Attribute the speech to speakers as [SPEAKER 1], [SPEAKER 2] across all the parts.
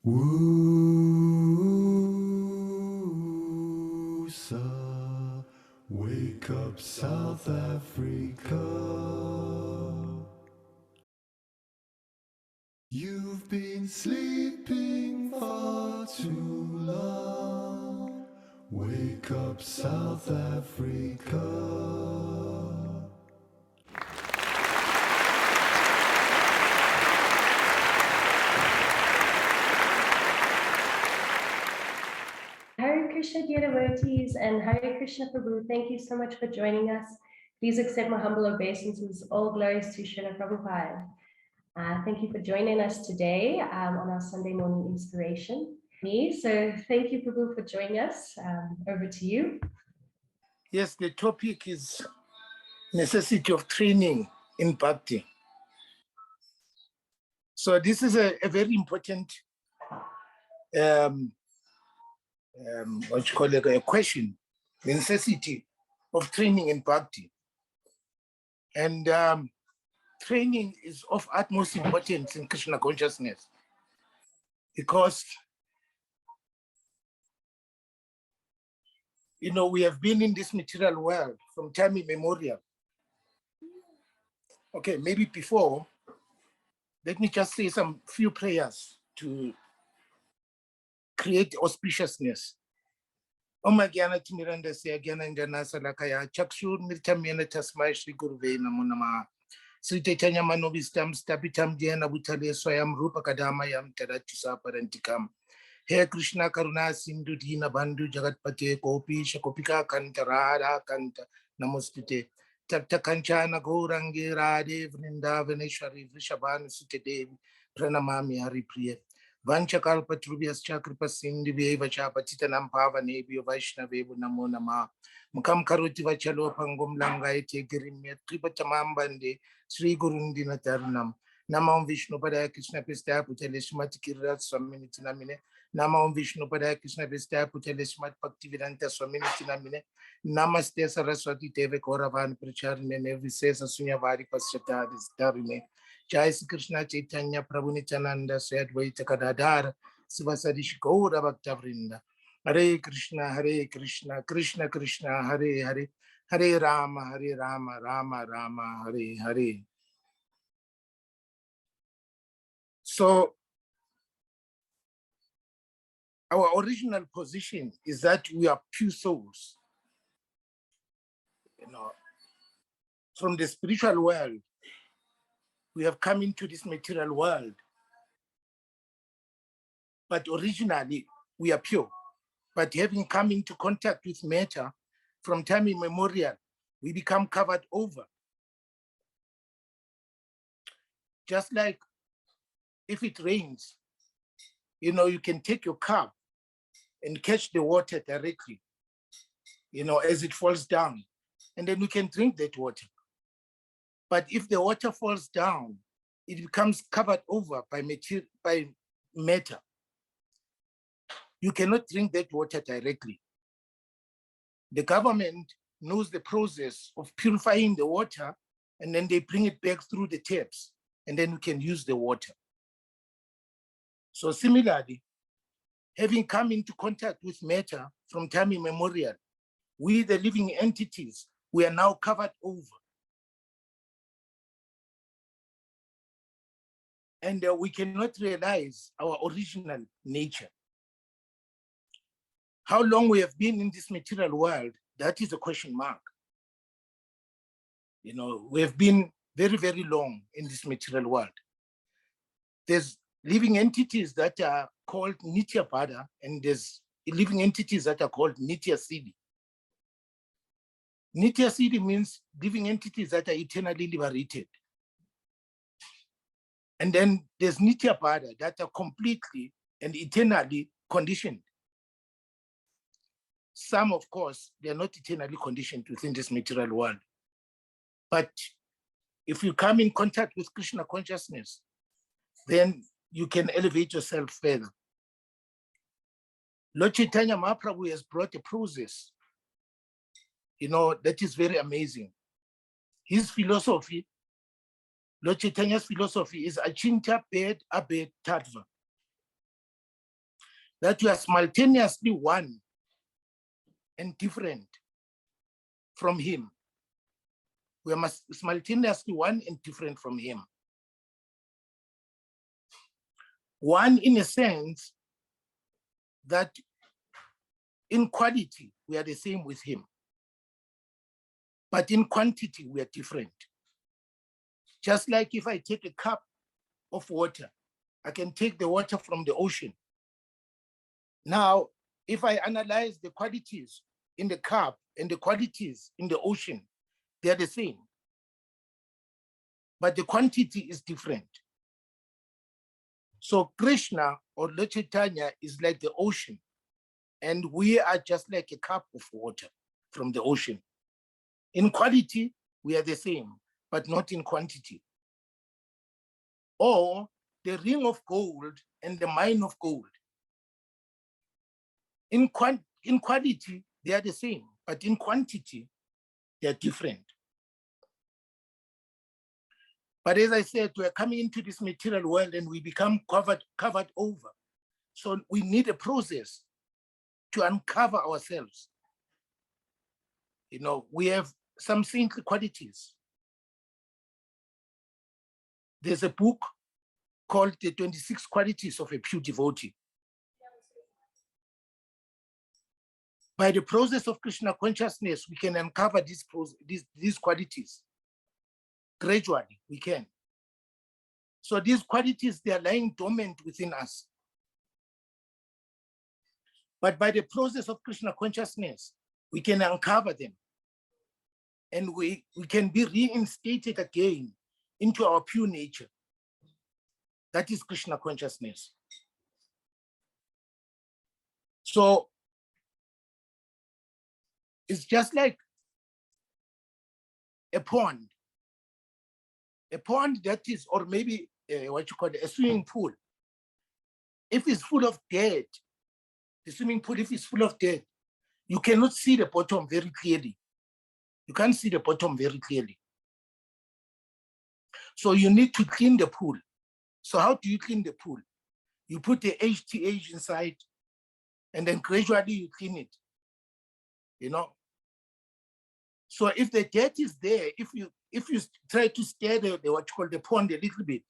[SPEAKER 1] Woosa, wake up South Africa. You've been sleeping far too long. Wake up South Africa.
[SPEAKER 2] Hare Krishna, dear devotees, and Hare Krishna Prabhu, thank you so much for joining us. Please accept my humble obeisances. All glories to Srila Prabhupada. Thank you for joining us today on our Sunday morning inspiration. So thank you, Prabhu, for joining us. Over to you.
[SPEAKER 3] Yes, the topic is necessity of training in Bhakti. So this is a very important a question, the necessity of training in Bhakti. And training is of utmost importance in Krishna consciousness because, we have been in this material world from time immemorial. Okay, maybe before, let me just say some few prayers to create auspiciousness. Om Gyana Timiranda Se Gyana Indana Salakaya Chakshur Mirtamyana Tasmai Shri Guruve Namo Namah Sri Chaitanya Manovistam Stapitam Jena Bhutale Swayam Rupa Kadamayam Tadatisa Parantikam He Krishna Karuna Sindhu Dina Bandhu Jagatpate Gopi Shakopika Kanta Radha Kanta Namostute Tapta Kanchana Gourangi Radhe Vrindavaneshwari Vrishabhanu Sute Devi Pranamami Haripriya Vanchakalpatrubhyascha kripasindhiveva cha patitanam pavanebhyo vaishnavebhyo namo namah Mukham karoti vachalo pangum langayate girimya tripatamam bande Sri Gurundina Tarnam Namam Vishnu Padaya Krishna Pistaya Putale Srimati Kirat Swaminiti Namine Namam Vishnu Padaya Krishna Pistaya Putale Srimati Bhaktivedanta Swaminiti Namine Namaste Saraswati Deve Gauravan Pracharne Visesa Sunyavari Paschata Dharine Jai Sri Krishna Chaitanya Prabhu Nityananda Sri Advaita Gadadhar Sivasadi Gaura Bhakta Vrinda Hare Krishna Krishna Krishna Hare Hare Hare Rama Rama Rama Hare Hare. So our original position is that we are pure souls, from the spiritual world. We have come into this material world, but originally we are pure. But having come into contact with matter from time immemorial, we become covered over. Just like if it rains, you can take your cup and catch the water directly, as it falls down, and then we can drink that water. But if the water falls down, it becomes covered over by matter. You cannot drink that water directly. The government knows the process of purifying the water, and then they bring it back through the taps, and then we can use the water. So similarly, having come into contact with matter from time immemorial, we, the living entities, we are now covered over. And we cannot realize our original nature. How long we have been in this material world, that is a question mark. We have been very, very long in this material world. There's living entities that are called Nitya Pada, and there's living entities that are called Nitya Siddhi. Nitya Siddhi means living entities that are eternally liberated. And then there's Nitya Pada that are completely and eternally conditioned. Some, of course, they are not eternally conditioned within this material world. But if you come in contact with Krishna consciousness, then you can elevate yourself further. Lord Chaitanya Mahaprabhu has brought a process, that is very amazing. His philosophy, Lord Chaitanya's philosophy, is Achintya Bed Abed Tattva. that we are simultaneously one and different from him. We are simultaneously one and different from him. One in a sense that in quality, we are the same with him. But in quantity, we are different. Just like if I take a cup of water, I can take the water from the ocean. Now, if I analyze the qualities in the cup and the qualities in the ocean, they are the same. But the quantity is different. So Krishna or Lord Chaitanya is like the ocean, and we are just like a cup of water from the ocean. In quality, we are the same, but not in quantity. Or the ring of gold and the mine of gold. In quality, they are the same, but in quantity, they are different. But as I said, we're coming into this material world and we become covered over. So we need a process to uncover ourselves. You know, we have some saintly qualities. There's a book called The 26 Qualities of a Pure Devotee. By the process of Krishna consciousness, we can uncover these qualities. Gradually, we can. So these qualities, they are lying dormant within us. But by the process of Krishna consciousness, we can uncover them. And we can be reinstated again into our pure nature. That is Krishna consciousness. So it's just like a pond that is, or maybe a swimming pool. If it's full of dirt, the swimming pool, if it's full of dirt, you cannot see the bottom very clearly. You can't see the bottom very clearly. So you need to clean the pool. So how do you clean the pool? You put the HTH inside, and then gradually you clean it, you know? So if the dirt is there, if you try to stir the what you call the pond a little bit,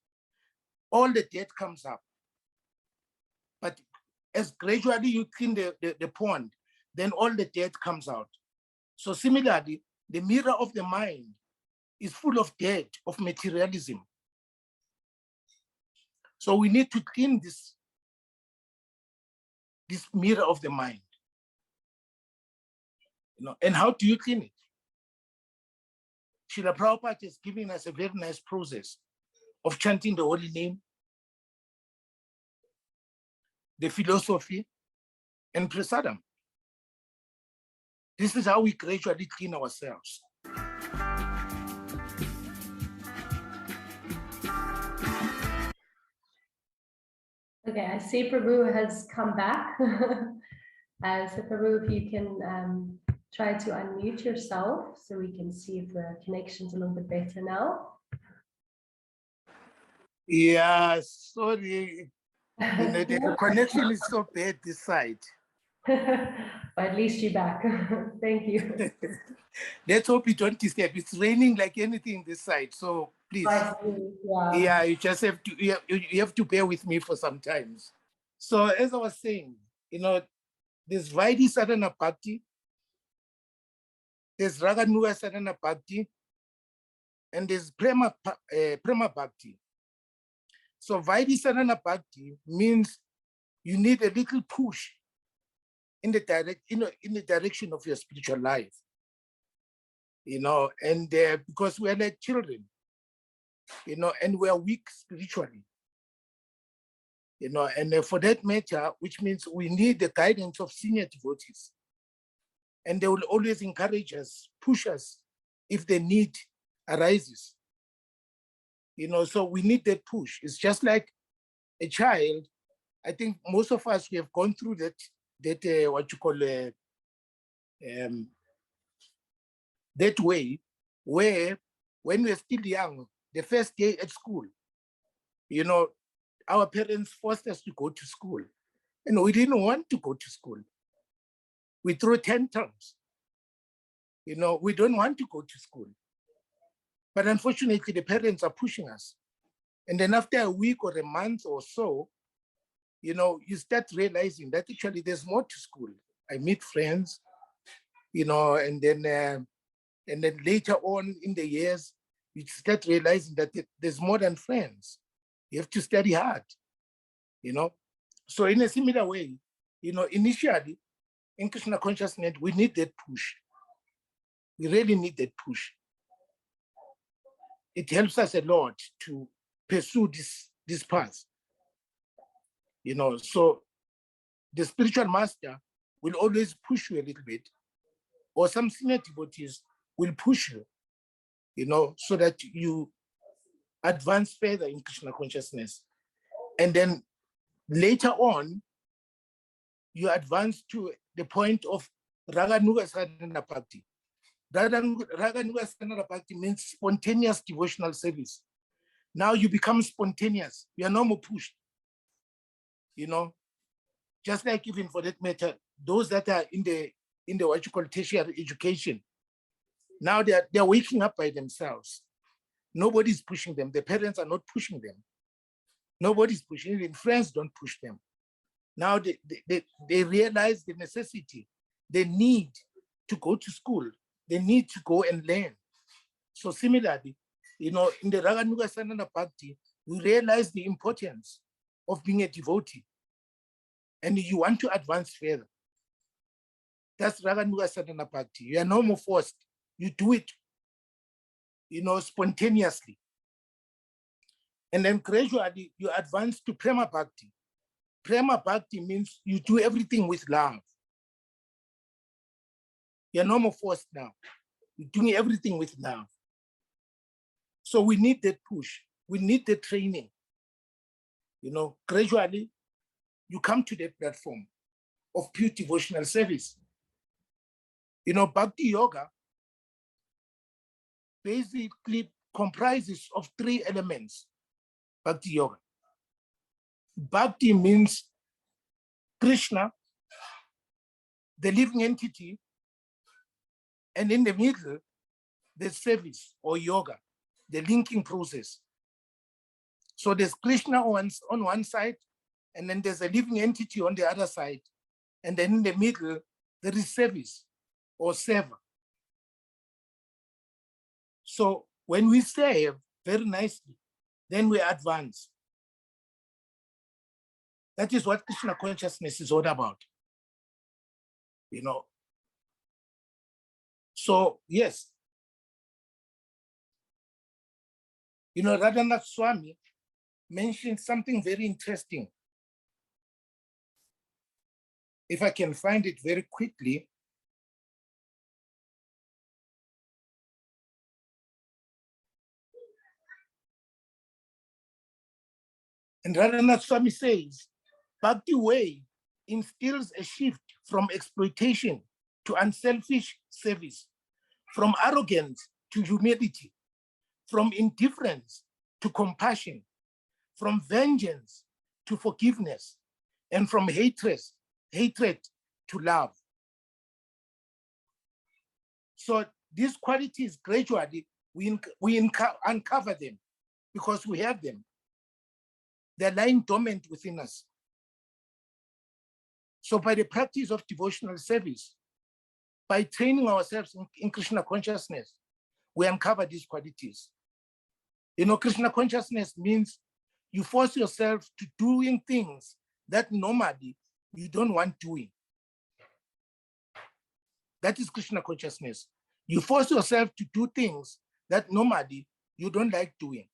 [SPEAKER 3] all the dirt comes up. But as gradually you clean the pond, then all the dirt comes out. So similarly, the mirror of the mind is full of dirt, of materialism. So we need to clean this mirror of the mind. You know, and how do you clean it? Srila Prabhupada is giving us a very nice process of chanting the holy name, the philosophy, and prasadam. This is how we gradually clean ourselves.
[SPEAKER 2] Okay, I see Prabhu has come back. So Prabhu, if you can try to unmute yourself so we can see if the connection's a little bit better now.
[SPEAKER 3] Yeah, sorry. You know, the connection is so bad this side.
[SPEAKER 2] But at least you're back. Thank you.
[SPEAKER 3] Let's hope you don't disturb. It's raining like anything this side, so please. Yeah, you just have to you have to bear with me for some times. So as I was saying, you know, there's Vaidhi Sadhana Bhakti, there's Raganuga Sadhana Bhakti, and there's Prema Bhakti. So Vaidhi Sadhana Bhakti means you need a little push in the direction of your spiritual life. You know, and because we're like children, you know, and we're weak spiritually. You know, and for that matter, which means we need the guidance of senior devotees. And they will always encourage us, push us if the need arises. You know, so we need that push. It's just like a child. I think most of us, we have gone through that what you call that way, where when we're still young, the first day at school, you know, our parents forced us to go to school. And we didn't want to go to school. We threw tantrums. We don't want to go to school. But unfortunately, the parents are pushing us. And then after a week or a month or so, you start realizing that actually there's more to school. I meet friends, and then later on in the years, you start realizing that there's more than friends. You have to study hard, So in a similar way, initially in Krishna consciousness, we need that push. We really need that push. It helps us a lot to pursue this path. So the spiritual master will always push you a little bit, or some senior devotees will push you, so that you advance further in Krishna consciousness. And then later on, you advance to the point of Raganuga Sadhana Bhakti. Raganuga Sadhana Bhakti means spontaneous devotional service. Now you become spontaneous. You are no more pushed. Just like even for that matter, those that are in the what you call tertiary education, now they're waking up by themselves. Nobody's pushing them. The parents are not pushing them. Nobody's pushing. Even friends don't push them. Now they realize the necessity. They need to go to school. They need to go and learn. So similarly, in the Raganuga Sadhana Bhakti, we realize the importance of being a devotee. And you want to advance further. That's Raganuga Sadhana Bhakti. You are no more forced. You do it, spontaneously. And then gradually you advance to Prema Bhakti. Prema Bhakti means you do everything with love. You're no more forced now. You're doing everything with love. So we need that push. We need the training. Gradually, you come to that platform of pure devotional service. Bhakti Yoga basically comprises of 3 elements. Bhakti Yoga. Bhakti means Krishna, the living entity, and in the middle, the service or yoga, the linking process. So there's Krishna on one side, and then there's a living entity on the other side. And then in the middle, there is service or server. So when we serve very nicely, then we advance. That is what Krishna consciousness is all about. So yes, Radhanath Swami mentioned something very interesting. If I can find it very quickly. And Radhanath Swami says, Bhakti way instills a shift from exploitation to unselfish service, from arrogance to humility, from indifference to compassion, from vengeance to forgiveness, and from hatred to love. So these qualities gradually we uncover them because we have them. They're lying dormant within us. So by the practice of devotional service, by training ourselves in Krishna consciousness, we uncover these qualities. Krishna consciousness means you force yourself to doing things that normally you don't want doing. That is Krishna consciousness. You force yourself to do things that normally you don't like doing.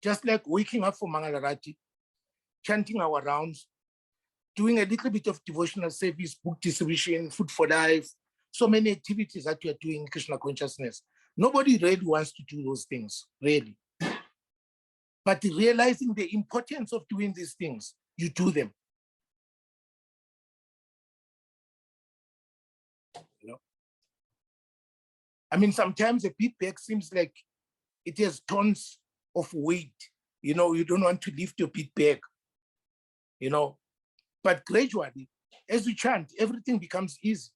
[SPEAKER 3] Just like waking up for Mangalarati, chanting our rounds, doing a little bit of devotional service, book distribution, food for life, so many activities that you are doing in Krishna consciousness. Nobody really wants to do those things, really. But realizing the importance of doing these things, you do them. I mean, sometimes a big bag seems like it has tons of weight. You don't want to lift your big bag. But gradually, as we chant, everything becomes easy.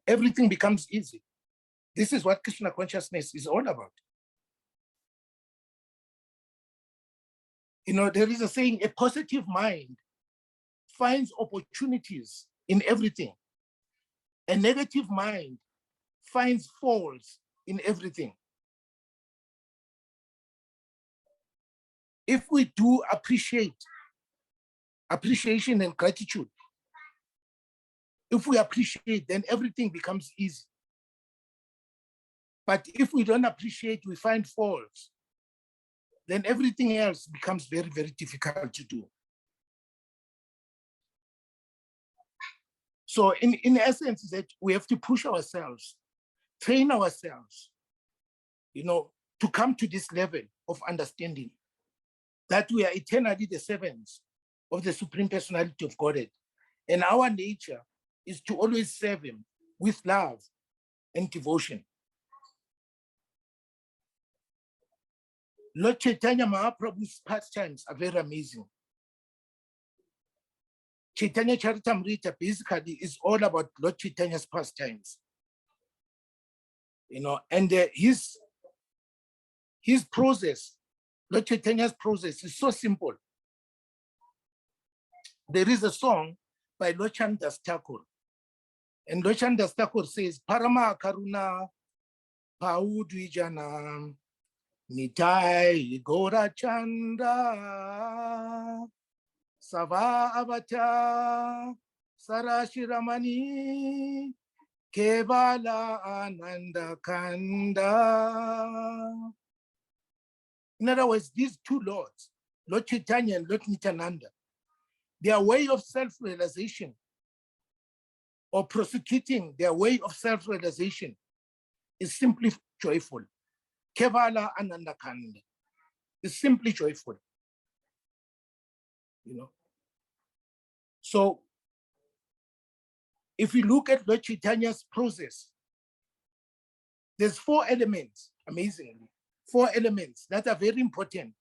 [SPEAKER 3] Everything becomes easy. This is what Krishna consciousness is all about. There is a saying, a positive mind finds opportunities in everything. A negative mind finds faults in everything. If we do appreciation and gratitude, if we appreciate, then everything becomes easy. But if we don't appreciate, we find faults, then everything else becomes very, very difficult to do. So in essence, is that we have to push ourselves, train ourselves, to come to this level of understanding that we are eternally the servants of the Supreme Personality of Godhead. And our nature is to always serve him with love and devotion. Lord Chaitanya Mahaprabhu's pastimes are very amazing. Chaitanya Charitamrita basically is all about Lord Chaitanya's pastimes. And his process, Lord Chaitanya's process is so simple. There is a song by Lochan Das Thakur. And Lochan Das Thakur says, Parama Karuna Paudwijana Nitai Gora Chanda Sava Avata Sarashiramani Kevala Ananda Kanda. In other words, these two lords, Lord Chaitanya and Lord Nityananda, their way of self-realization or prosecuting their way of self-realization is simply joyful. Kevala Ananda Kanda is simply joyful. So if we look at Lord Chaitanya's process, there's 4 elements, amazingly, 4 elements that are very important.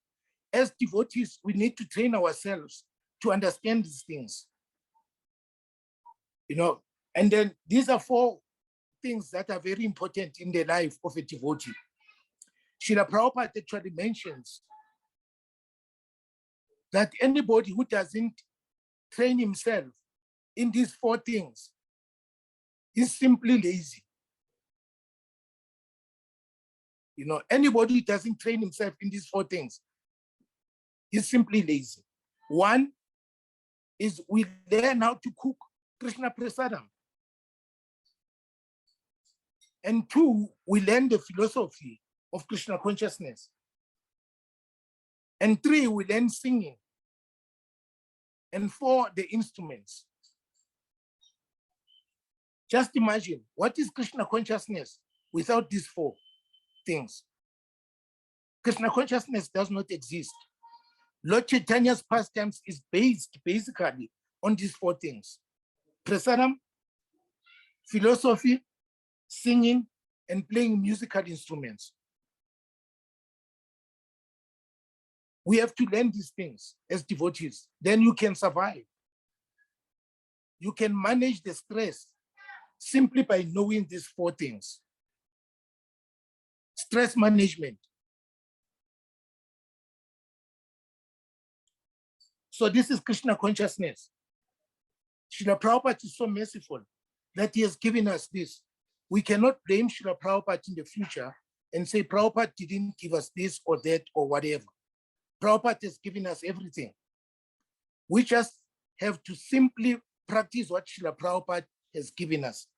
[SPEAKER 3] As devotees, we need to train ourselves to understand these things. And then these are 4 things that are very important in the life of a devotee. Srila Prabhupada actually mentions that anybody who doesn't train himself in these 4 things is simply lazy. Anybody who doesn't train himself in these 4 things is simply lazy. 1 is we learn how to cook Krishna Prasadam. And 2, we learn the philosophy of Krishna consciousness. And 3, we learn singing. And 4, the instruments. Just imagine, what is Krishna consciousness without these 4 things? Krishna consciousness does not exist. Lord Chaitanya's pastimes is based basically on these 4 things: prasadam, philosophy, singing, and playing musical instruments. We have to learn these things as devotees. Then you can survive. You can manage the stress simply by knowing these 4 things. Stress management. So this is Krishna consciousness. Srila Prabhupada is so merciful that he has given us this. We cannot blame Srila Prabhupada in the future and say Prabhupada didn't give us this or that or whatever. Prabhupada has given us everything. We just have to simply practice what Srila Prabhupada has given us.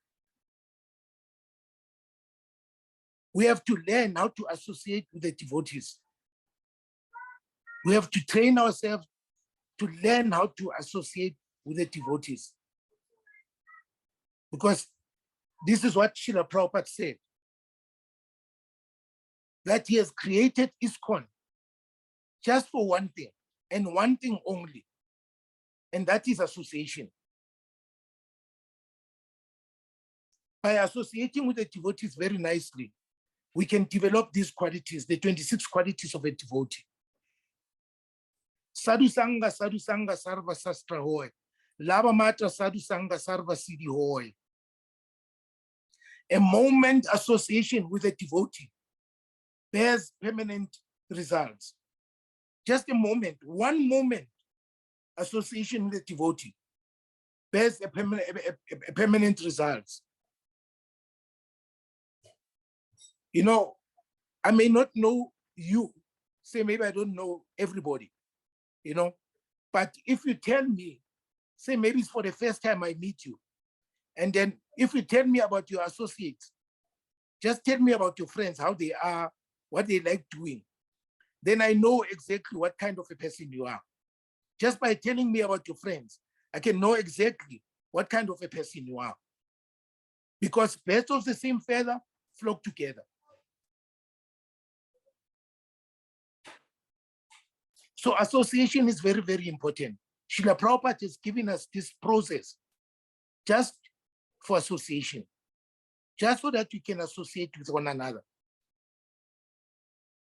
[SPEAKER 3] We have to learn how to associate with the devotees. We have to train ourselves to learn how to associate with the devotees. Because this is what Srila Prabhupada said, that he has created ISKCON just for one thing, and one thing only, and that is association. By associating with the devotees very nicely, we can develop these qualities, the 26 qualities of a devotee. Sadhu Sangha Sarva Sastra Hoy. Lava Matra Sadhu Sangha Sarva Siddhi Hoy. A moment association with a devotee bears permanent results. Just a moment, one moment association with a devotee bears a permanent results. You know, I may not know you, say maybe I don't know everybody, you know, but if you tell me, say maybe it's for the first time I meet you, and then if you tell me about your associates, just tell me about your friends, how they are, what they like doing, then I know exactly what kind of a person you are. Just by telling me about your friends, I can know exactly what kind of a person you are. Because birds of the same feather flock together. So association is very, very important. Srila Prabhupada has given us this process just for association, just so that we can associate with one another.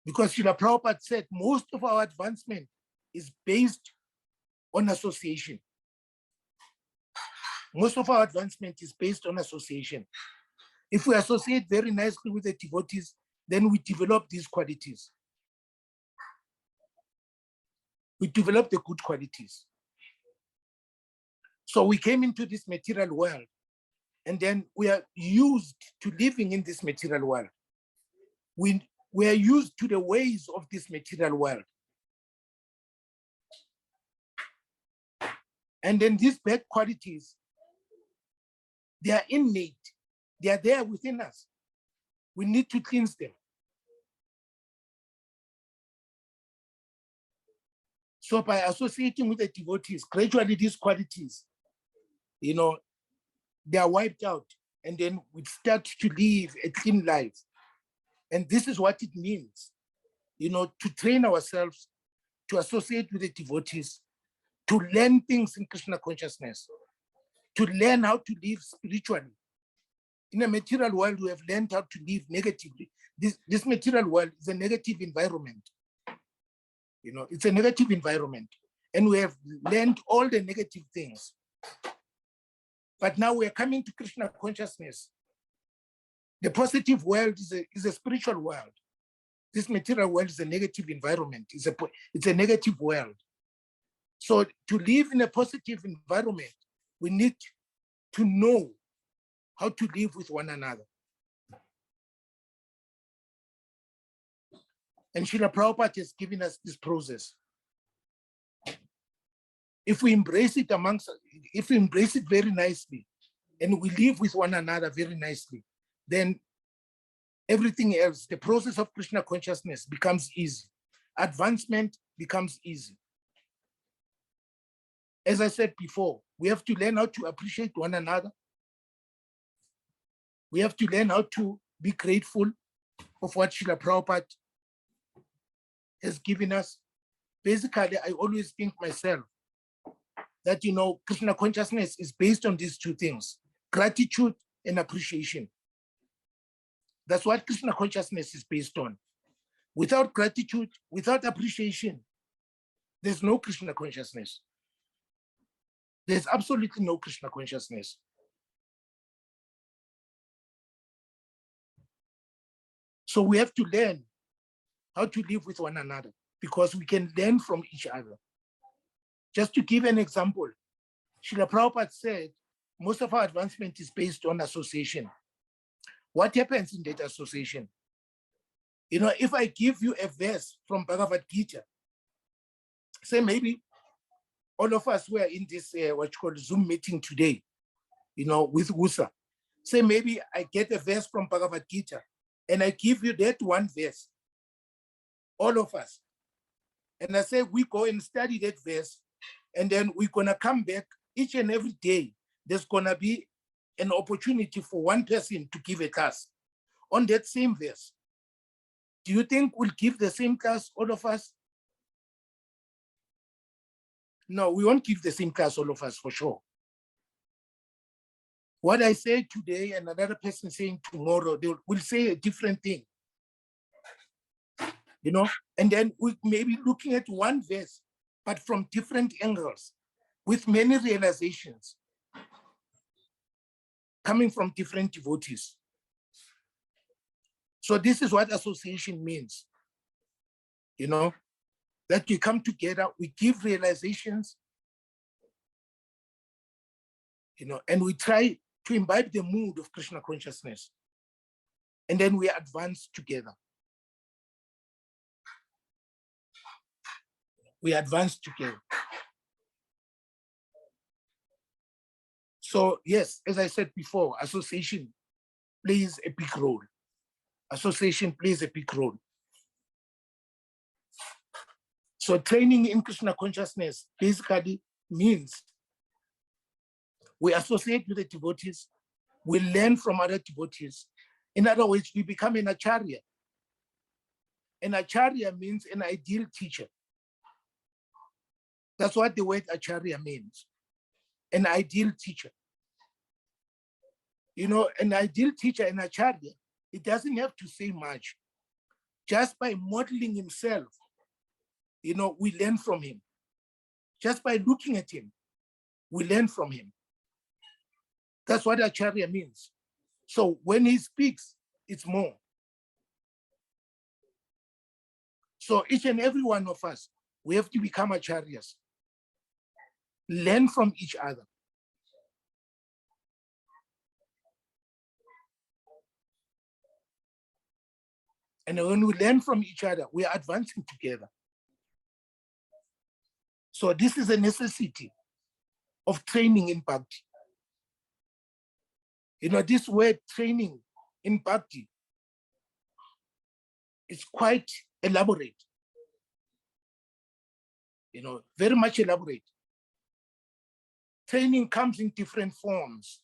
[SPEAKER 3] Because Srila Prabhupada said most of our advancement is based on association. Most of our advancement is based on association. If we associate very nicely with the devotees, then we develop these qualities. We develop the good qualities. So we came into this material world, and then we are used to living in this material world. We are used to the ways of this material world. And then these bad qualities, they are innate. They are there within us. We need to cleanse them. So by associating with the devotees, gradually these qualities, you know, they are wiped out, and then we start to live a clean life. And this is what it means, you know, to train ourselves, to associate with the devotees, to learn things in Krishna consciousness, to learn how to live spiritually. In a material world, we have learned how to live negatively. This material world is a negative environment. You know, it's a negative environment. And we have learned all the negative things. But now we're coming to Krishna consciousness. The positive world is a spiritual world. This material world is a negative environment. It's a negative world. So to live in a positive environment, we need to know how to live with one another. And Srila Prabhupada has given us this process. If we embrace it if we embrace it very nicely, and we live with one another very nicely, then everything else, the process of Krishna consciousness becomes easy. Advancement becomes easy. As I said before, we have to learn how to appreciate one another. We have to learn how to be grateful of what Srila Prabhupada has given us. Basically, I always think myself that, you know, Krishna consciousness is based on these two things, gratitude and appreciation. That's what Krishna consciousness is based on. Without gratitude, without appreciation, there's no Krishna consciousness. There's absolutely no Krishna consciousness. So we have to learn how to live with one another, because we can learn from each other. Just to give an example, Srila Prabhupada said, most of our advancement is based on association. What happens in that association? You know, if I give you a verse from Bhagavad Gita, say maybe all of us were in this what you call Zoom meeting today, you know, with Wusa. Say maybe I get a verse from Bhagavad Gita and I give you that one verse, all of us. And I say, we go and study that verse, and then we're gonna come back each and every day. There's gonna be an opportunity for one person to give a class on that same verse. Do you think we'll give the same class, all of us? No, we won't give the same class, all of us, for sure. What I say today and another person saying tomorrow, they will say a different thing. You know, and then we may be looking at one verse but from different angles, with many realizations coming from different devotees. So this is what association means, that we come together, we give realizations, and we try to imbibe the mood of Krishna consciousness. And then we advance together. We advance together. So yes, as I said before, association plays a big role. Association plays a big role. So training in Krishna consciousness basically means we associate with the devotees, we learn from other devotees. In other words, we become an acharya. An acharya means an ideal teacher. That's what the word acharya means, an ideal teacher. An ideal teacher, an acharya, it doesn't have to say much. Just by modeling himself, we learn from him. Just by looking at him, we learn from him. That's what acharya means. So when he speaks, it's more. So each and every one of us, we have to become acharyas. Learn from each other. And when we learn from each other, we are advancing together. So this is a necessity of training in Bhakti. This word training in Bhakti is quite elaborate. Very much elaborate. Training comes in different forms.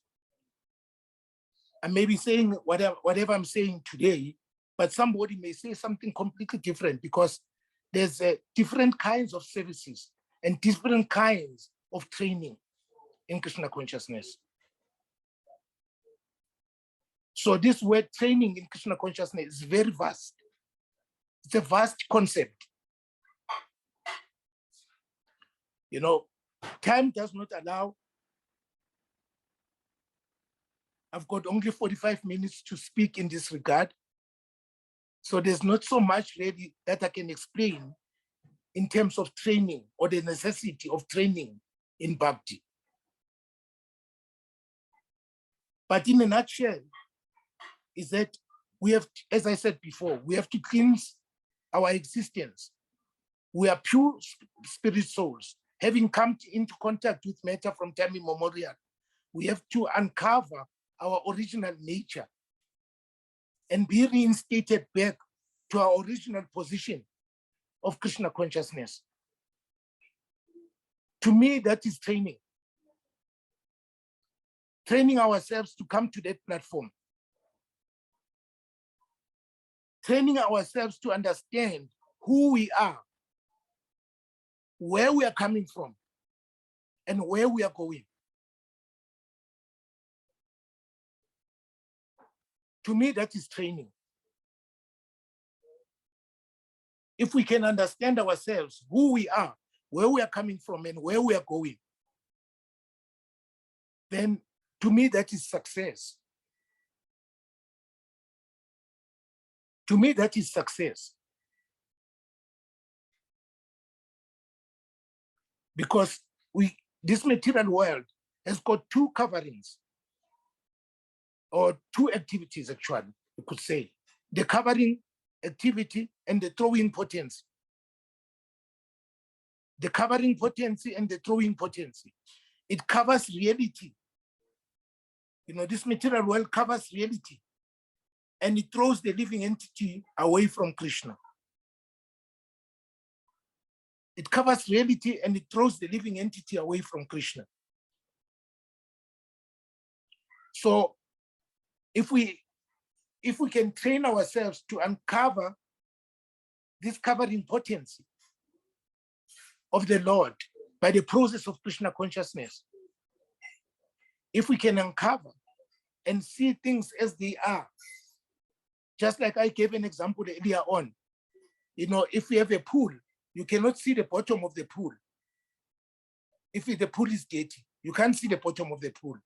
[SPEAKER 3] I may be saying whatever I'm saying today, but somebody may say something completely different because there's different kinds of services and different kinds of training in Krishna consciousness. So this word training in Krishna consciousness is very vast. It's a vast concept. Time does not allow. I've got only 45 minutes to speak in this regard. So there's not so much really that I can explain in terms of training or the necessity of training in Bhakti. But in a nutshell, is that we have, as I said before, we have to cleanse our existence. We are pure spirit souls, having come into contact with matter from time immemorial. We have to uncover our original nature and be reinstated back to our original position of Krishna consciousness. To me, that is training. Training ourselves to come to that platform. Training ourselves to understand who we are, where we are coming from, and where we are going. To me, that is training. If we can understand ourselves, who we are, where we are coming from, and where we are going, then to me, that is success. To me, that is success. Because this material world has got two coverings, or two activities, actually, you could say. The covering activity and the throwing potency. The covering potency and the throwing potency. It covers reality. This material world covers reality, and it throws the living entity away from Krishna. It covers reality and it throws the living entity away from Krishna. So if we can train ourselves to uncover this covering potency of the Lord by the process of Krishna consciousness, if we can uncover and see things as they are, just like I gave an example earlier on, if we have a pool, you cannot see the bottom of the pool. if the pool is dirty, you can't see the bottom of the pool.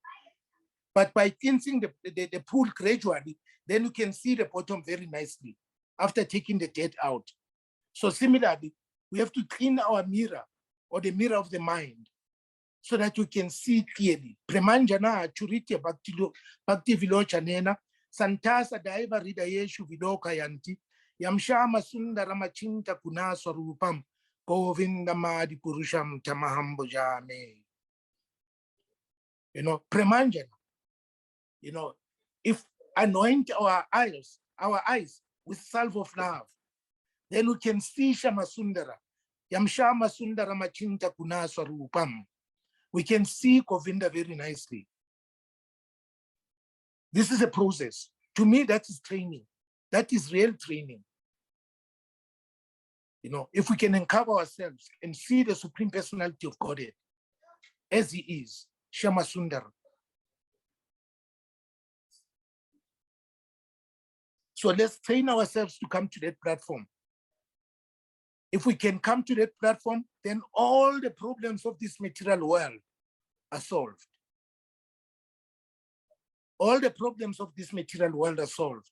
[SPEAKER 3] But by cleansing the pool gradually, then you can see the bottom very nicely after taking the dirt out. So similarly, we have to clean our mirror or the mirror of the mind so that you can see clearly. Premanjana churite bhakti vilochanena santasa daiva rida yeshu viloka yanti yamshama sundara machinta kuna swarupam govinda madi purusham tamahambojame. Premanjana. If anoint our eyes with salve of love, then we can see Shama Sundara. Yamshama Sundara Machinta Kunaswa Rupam. We can see Govinda very nicely. This is a process. To me, that is training. That is real training. If we can uncover ourselves and see the Supreme Personality of Godhead as He is, Shama Sundara. So let's train ourselves to come to that platform. If we can come to that platform, then all the problems of this material world are solved. All the problems of this material world are solved.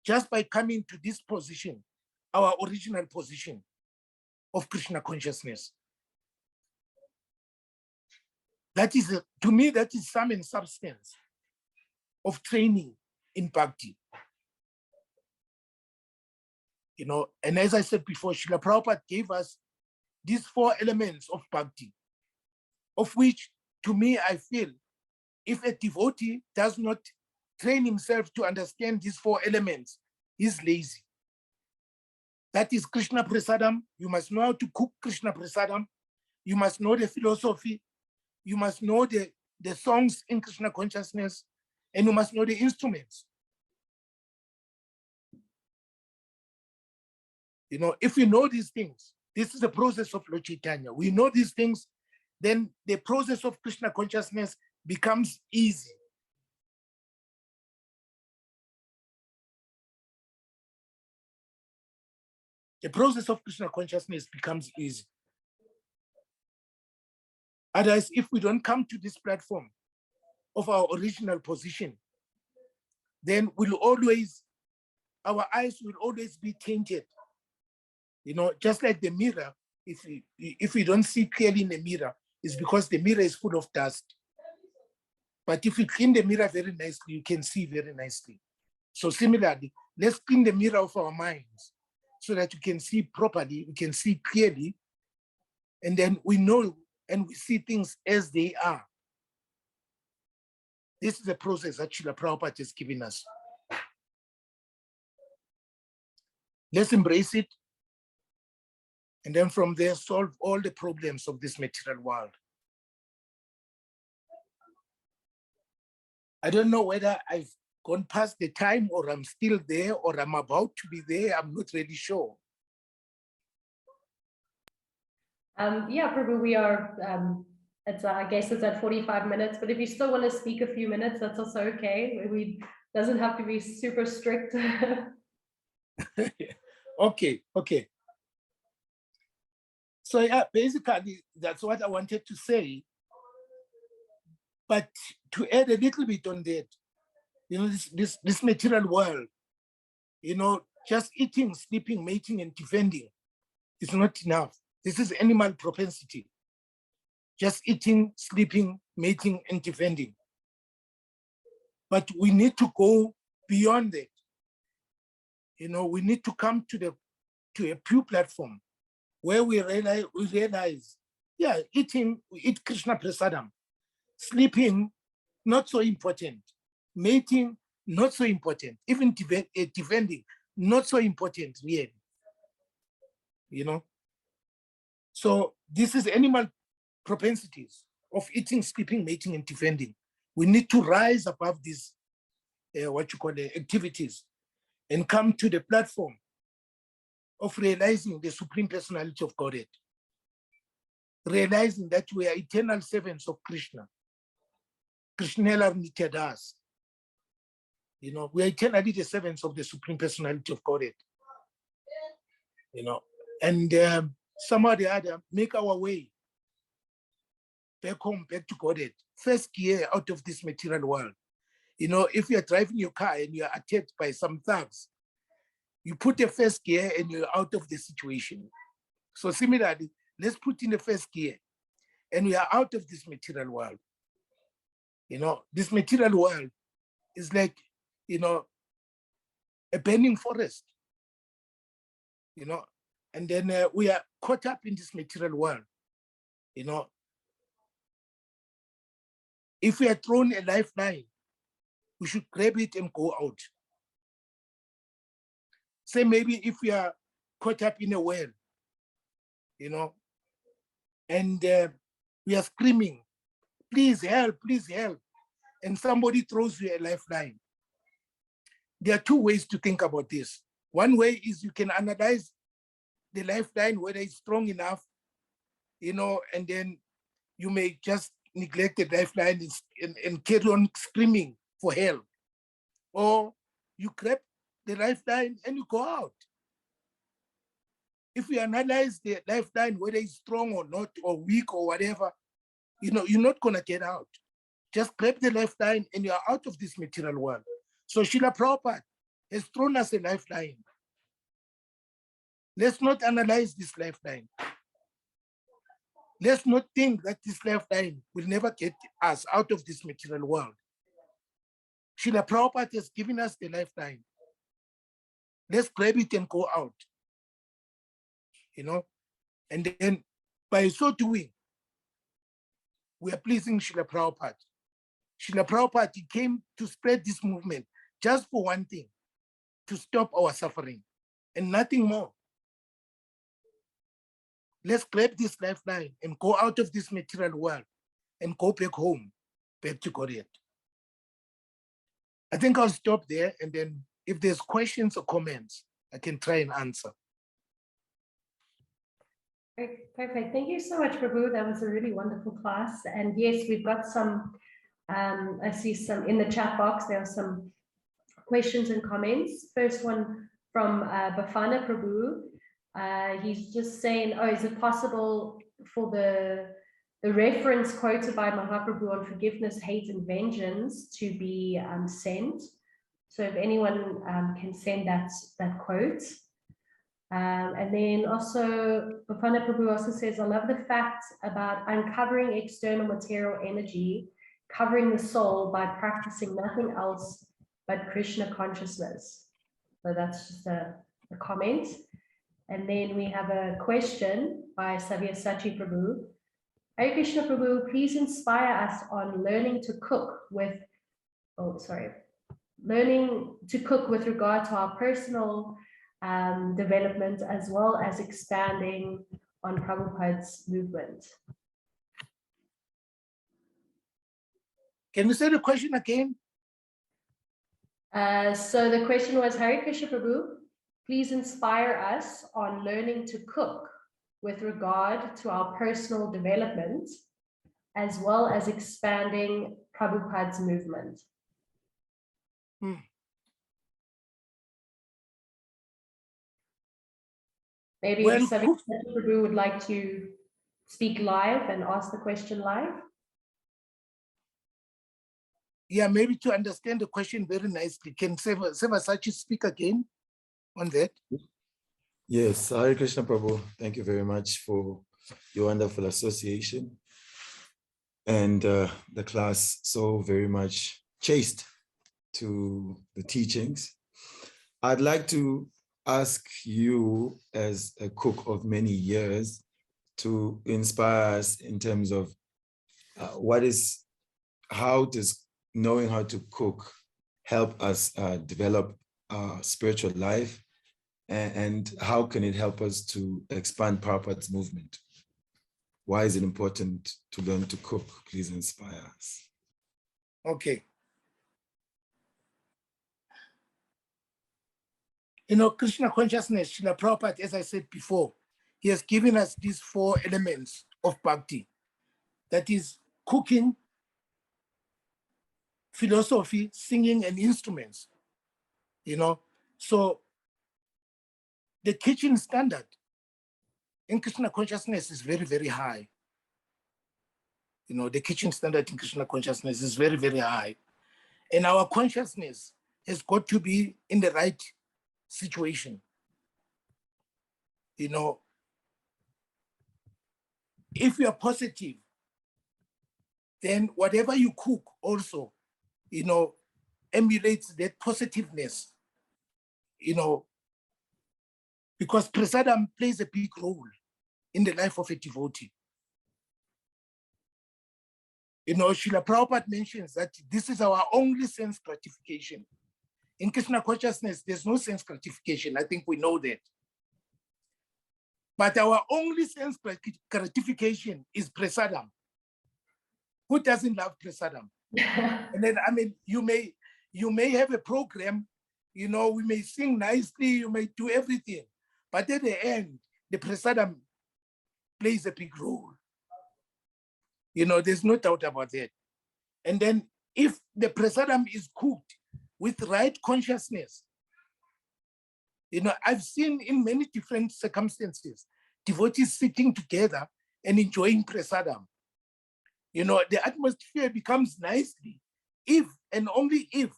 [SPEAKER 3] Just by coming to this position, our original position of Krishna consciousness. That is, to me, that is sum and substance of training in Bhakti. And as I said before, Srila Prabhupada gave us these 4 elements of Bhakti, of which, to me, I feel, if a devotee does not train himself to understand these 4 elements, he's lazy. That is Krishna Prasadam. You must know how to cook Krishna Prasadam. You must know the philosophy. You must know the songs in Krishna consciousness, and you must know the instruments. If we know these things, this is the process of Lord Chaitanya. We know these things, then the process of Krishna consciousness becomes easy. The process of Krishna consciousness becomes easy. Otherwise, if we don't come to this platform of our original position, then our eyes will always be tainted. Just like the mirror, if we don't see clearly in the mirror, it's because the mirror is full of dust. But if you clean the mirror very nicely, you can see very nicely. So similarly, let's clean the mirror of our minds so that you can see properly, we can see clearly, and then we know and we see things as they are. This is the process that Srila Prabhupada is giving us. Let's embrace it, and then from there, solve all the problems of this material world. I don't know whether I've gone past the time or I'm still there or I'm about to be there. I'm not really sure.
[SPEAKER 2] Yeah, Prabhu, we are, I guess it's at 45 minutes, but if you still want to speak a few minutes, that's also okay. We doesn't have to be super strict.
[SPEAKER 3] Okay. So yeah, basically that's what I wanted to say. But to add a little bit on that, this material world, just eating, sleeping, mating, and defending is not enough. This is animal propensity. Just eating, sleeping, mating, and defending. But we need to go beyond that. We need to come to a pure platform where we realize, yeah, we eat Krishna Prasadam. Sleeping, not so important. Mating, not so important. Even defending, not so important, really. So this is animal propensities of eating, sleeping, mating, and defending. We need to rise above these, activities, and come to the platform of realizing the Supreme Personality of Godhead. Realizing that we are eternal servants of Krishna. Krishnelar Nityadas. We are eternally the servants of the Supreme Personality of Godhead. And somehow or the other, make our way back home, back to Godhead. First gear out of this material world. You know, if you're driving your car and you're attacked by some thugs, you put the first gear and you're out of the situation. So similarly, let's put in the first gear and we are out of this material world. You know, this material world is like, you know, a burning forest, you know, and then we are caught up in this material world, you know. If we are thrown a lifeline, we should grab it and go out. Say maybe if we are caught up in a well, you know, and we are screaming, please help, and somebody throws you a lifeline. There are two ways to think about this. One way is you can analyze the lifeline, whether it's strong enough, you know, and then you may just neglect the lifeline and carry on screaming for help. Or you grab the lifeline and you go out. If you analyze the lifeline, whether it's strong or not, or weak or whatever, you know, you're not gonna get out. Just grab the lifeline and you're out of this material world. So Srila Prabhupada has thrown us a lifeline. Let's not analyze this lifeline. Let's not think that this lifeline will never get us out of this material world. Srila Prabhupada has given us the lifeline. Let's grab it and go out. You know, and then by so doing, we are pleasing Srila Prabhupada. Srila Prabhupada, he came to spread this movement just for one thing, to stop our suffering and nothing more. Let's grab this lifeline and go out of this material world and go back home, back to Godhead. I think I'll stop there, and then if there's questions or comments, I can try and answer.
[SPEAKER 2] Perfect. Thank you so much, Prabhu. That was a really wonderful class. And yes, we've got some, I see some in the chat box, there are some questions and comments. First one from Bafana Prabhu. He's just saying, oh, is it possible for the reference quoted by Mahaprabhu on forgiveness, hate, and vengeance to be sent? So if anyone can send that quote. And then also, Bafana Prabhu also says, I love the fact about uncovering external material energy, covering the soul by practicing nothing else but Krishna consciousness. So that's just a comment. And then we have a question by Sabyasachi Prabhu. Hare Krishna Prabhu, please inspire us on learning to cook with regard to our personal development, as well as expanding on Prabhupada's movement.
[SPEAKER 3] Can you say the question again?
[SPEAKER 2] So the question was, Hare Krishna Prabhu, please inspire us on learning to cook with regard to our personal development, as well as expanding Prabhupada's movement. Maybe if Prabhu would like to speak live and ask the question live.
[SPEAKER 3] Yeah, maybe to understand the question very nicely. Can Sabyasachi speak again on that?
[SPEAKER 1] Yes, Hare Krishna Prabhu, thank you very much for your wonderful association and the class so very much chaste to the teachings. I'd like to ask you, as a cook of many years, to inspire us in terms of how does knowing how to cook help us develop our spiritual life, and how can it help us to expand Prabhupada's movement? Why is it important to learn to cook? Please inspire us.
[SPEAKER 3] Okay. You know, Krishna consciousness, Srila Prabhupada, as I said before, he has given us these 4 elements of bhakti. That is cooking, philosophy, singing, and instruments. You know, so the kitchen standard in Krishna consciousness is very, very high. The kitchen standard in Krishna consciousness is very, very high. And our consciousness has got to be in the right situation. If you are positive, then whatever you cook also, emulates that positiveness, because prasadam plays a big role in the life of a devotee. Srila Prabhupada mentions that this is our only sense gratification. In Krishna consciousness, there's no sense gratification. I think we know that. But our only sense gratification is prasadam. Who doesn't love prasadam? And then, you may have a program, we may sing nicely, you may do everything. But at the end, the prasadam plays a big role. There's no doubt about that. And then if the prasadam is cooked with right consciousness, I've seen in many different circumstances, devotees sitting together and enjoying prasadam. The atmosphere becomes nicely if and only if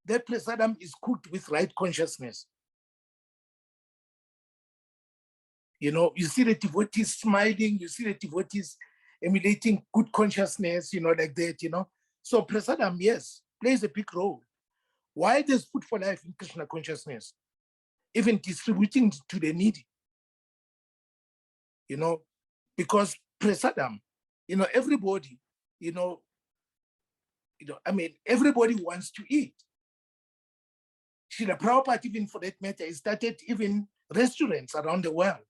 [SPEAKER 3] that prasadam is cooked with right consciousness. You see the devotees smiling, you see the devotees emulating good consciousness, like that, So prasadam, yes, plays a big role. Why there's food for life in Krishna consciousness? Even distributing to the needy, because prasadam, everybody, everybody wants to eat. Srila Prabhupada, even for that matter, he started even restaurants around the world,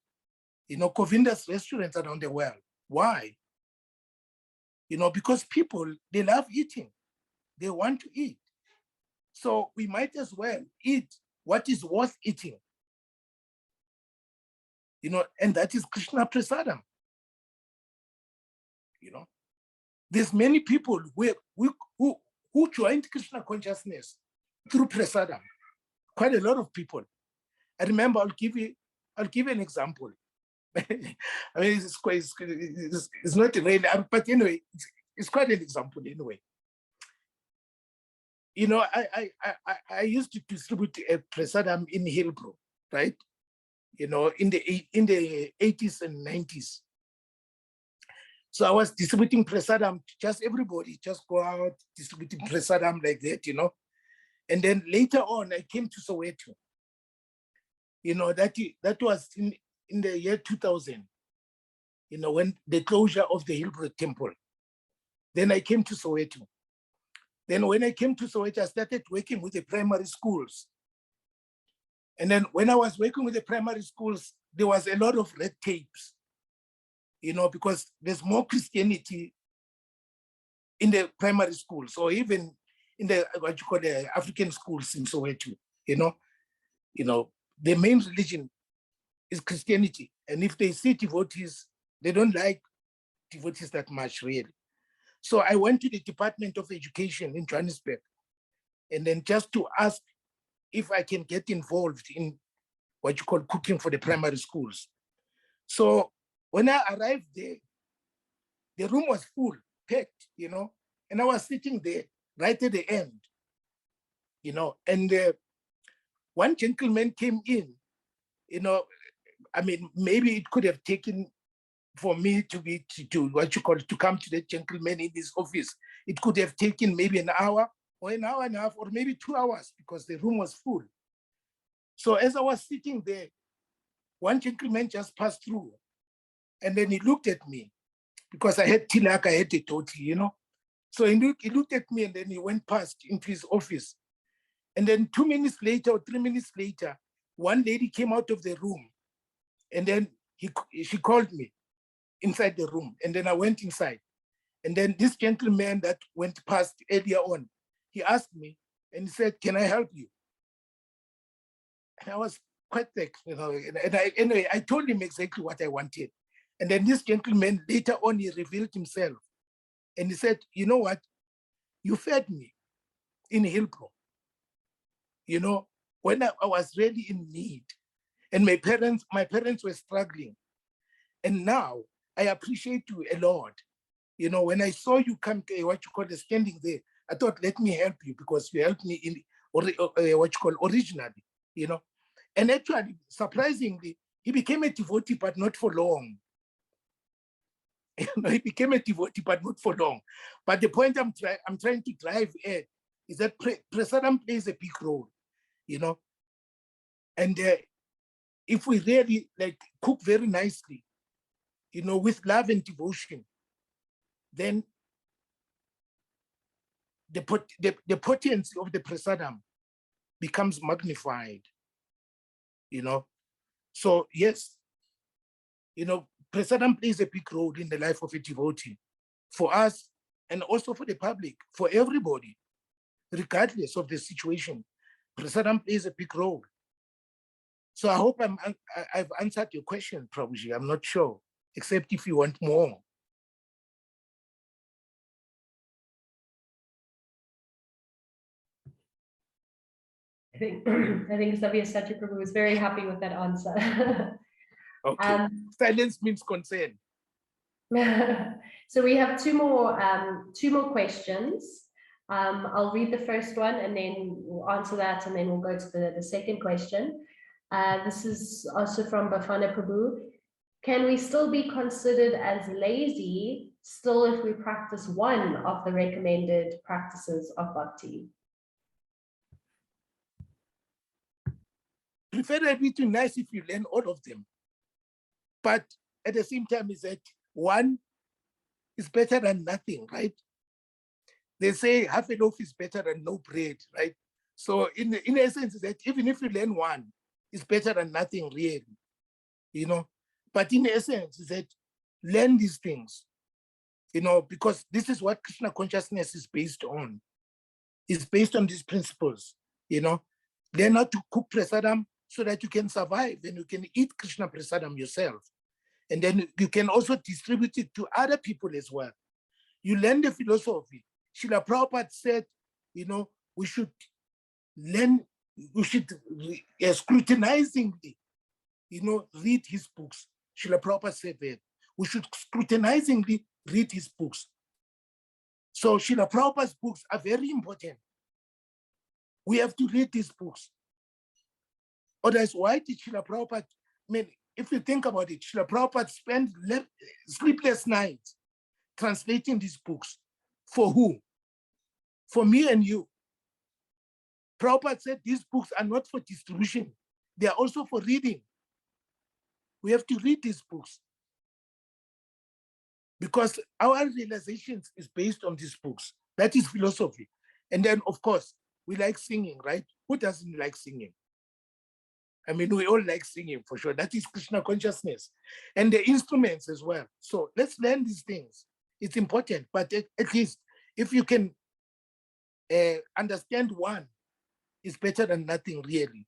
[SPEAKER 3] Govinda's restaurants around the world. Why? Because people, they love eating. They want to eat. So we might as well eat what is worth eating. And that is Krishna prasadam. There's many people who joined Krishna consciousness through prasadam. Quite a lot of people. I remember, I'll give you an example. It's not really, but anyway, it's quite an example anyway. I used to distribute a prasadam in Hillbrook, right? In the 80s and 90s. So I was distributing prasadam, just everybody, just go out distributing prasadam like that, And then later on, I came to Soweto. That was in the year 2000, when the closure of the Hillbrook temple. Then I came to Soweto. Then when I came to Soweto, I started working with the primary schools. And then when I was working with the primary schools, there was a lot of red tapes, because there's more Christianity in the primary schools, or even in the, what you call the African schools in Soweto, the main religion is Christianity. And if they see devotees, they don't like devotees that much, really. So I went to the Department of Education in Johannesburg, and then just to ask if I can get involved in what you call cooking for the primary schools. So when I arrived there, the room was full, packed, and I was sitting there right at the end, and one gentleman came in, maybe it could have taken for me to come to that gentleman in his office. It could have taken maybe an hour or an hour and a half, or maybe 2 hours, because the room was full. So as I was sitting there, one gentleman just passed through, and then he looked at me, because I had tilak, I had a dhoti, So he looked at me, and then he went past into his office. And then 2 minutes later or 3 minutes later, one lady came out of the room, and then she called me inside the room, and then I went inside. And then this gentleman that went past earlier on, he asked me, and he said, "Can I help you?" And I was quite like, anyway, I told him exactly what I wanted. And then this gentleman, later on, he revealed himself. And he said, "You know what? You fed me in Hillbrook, when I was really in need. And my parents were struggling. And now I appreciate you a lot, You know, when I saw you come, what you call standing there, I thought, let me help you because you helped me in what you call originally, you know. And actually, surprisingly, he became a devotee, but not for long. You know, he became a devotee, but not for long. But the point I'm trying to drive at is that Prasadam plays a big role, you know. And if we really like cook very nicely, you know, with love and devotion, then the potency of the Prasadam becomes magnified, you know. So yes, you know, Prasadam plays a big role in the life of a devotee, for us and also for the public, for everybody, regardless of the situation. Prasadam plays a big role. So I hope I've answered your question, Prabhuji. I'm not sure, except if you want more.
[SPEAKER 2] I think Sabyasachi Prabhu was very happy with that answer.
[SPEAKER 3] Okay. Silence means consent.
[SPEAKER 2] So we have two more questions. I'll read the first one and then we'll answer that, and then we'll go to the second question. This is also from Bafana Prabhu. Can we still be considered as lazy still if we practice one of the recommended practices of bhakti?
[SPEAKER 3] Preferably too nice if you learn all of them. But at the same time, is that one is better than nothing, right? They say half a loaf is better than no bread, right? So in essence, is that even if you learn one, it's better than nothing really, you know? But in essence, is that learn these things, you know, because this is what Krishna consciousness is based on. It's based on these principles, you know? Learn how to cook prasadam so that you can survive and you can eat Krishna prasadam yourself. And then you can also distribute it to other people as well. You learn the philosophy. Srila Prabhupada said, you know, we should learn, we should scrutinizingly, you know, read his books. Srila Prabhupada said that. We should scrutinizingly read his books. So Srila Prabhupada's books are very important. We have to read these books. Otherwise, why did Srila Prabhupada, I mean, if you think about it, Srila Prabhupada spent sleepless nights translating these books. For who? For me and you. Prabhupada said these books are not for distribution. They are also for reading. We have to read these books because our realizations is based on these books. That is philosophy. And then, of course, we like singing, right? Who doesn't like singing? I mean, we all like singing for sure. That is Krishna consciousness. And the instruments as well. So let's learn these things. It's important, but at least if you can understand one, it's better than nothing really.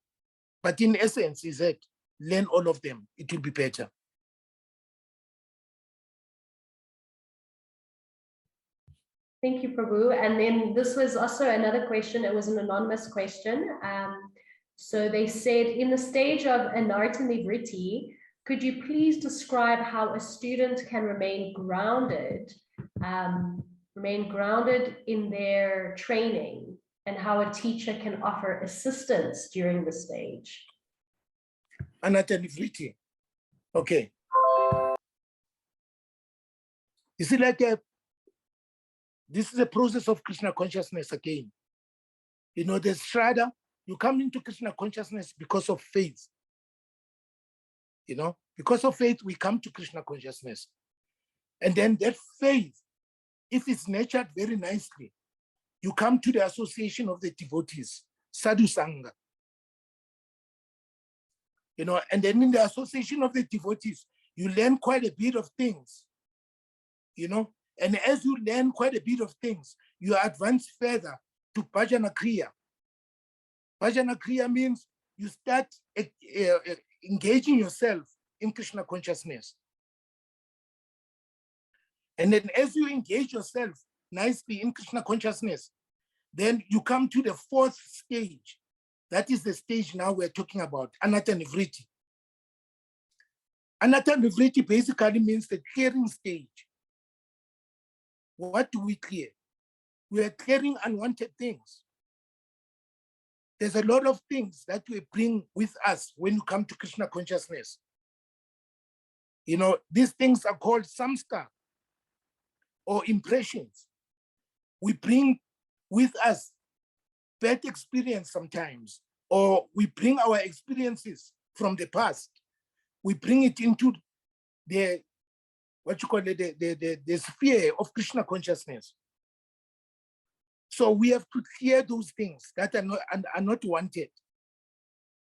[SPEAKER 3] But in essence, is that learn all of them. It will be better.
[SPEAKER 2] Thank you, Prabhu. And then this was also another question. It was an anonymous question. So they said, in the stage of anartha nivritti, could you please describe how a student can remain grounded in their training, and how a teacher can offer assistance during the stage?
[SPEAKER 3] Anartha nivritti. Okay. You see, like this is a process of Krishna consciousness again. You know, there's Shraddha. You come into Krishna consciousness because of faith. You know, because of faith, we come to Krishna consciousness. And then that faith, if it's nurtured very nicely, you come to the association of the devotees, sadhu sangha. You know, and then in the association of the devotees, you learn quite a bit of things. You know, and as you learn quite a bit of things, you advance further to bhajana kriya. Bhajana kriya means you start engaging yourself in Krishna consciousness. And then as you engage yourself nicely in Krishna consciousness, then you come to the fourth stage. That is the stage now we're talking about, anartha nivritti. Anartha nivritti basically means the clearing stage. what do we clear? We are clearing unwanted things. There's a lot of things that we bring with us when you come to Krishna consciousness. You know, these things are called samskar or impressions. We bring with us bad experience sometimes, or we bring our experiences from the past. We bring it into the, what you call it, the sphere of Krishna consciousness. So we have to clear those things that are not wanted,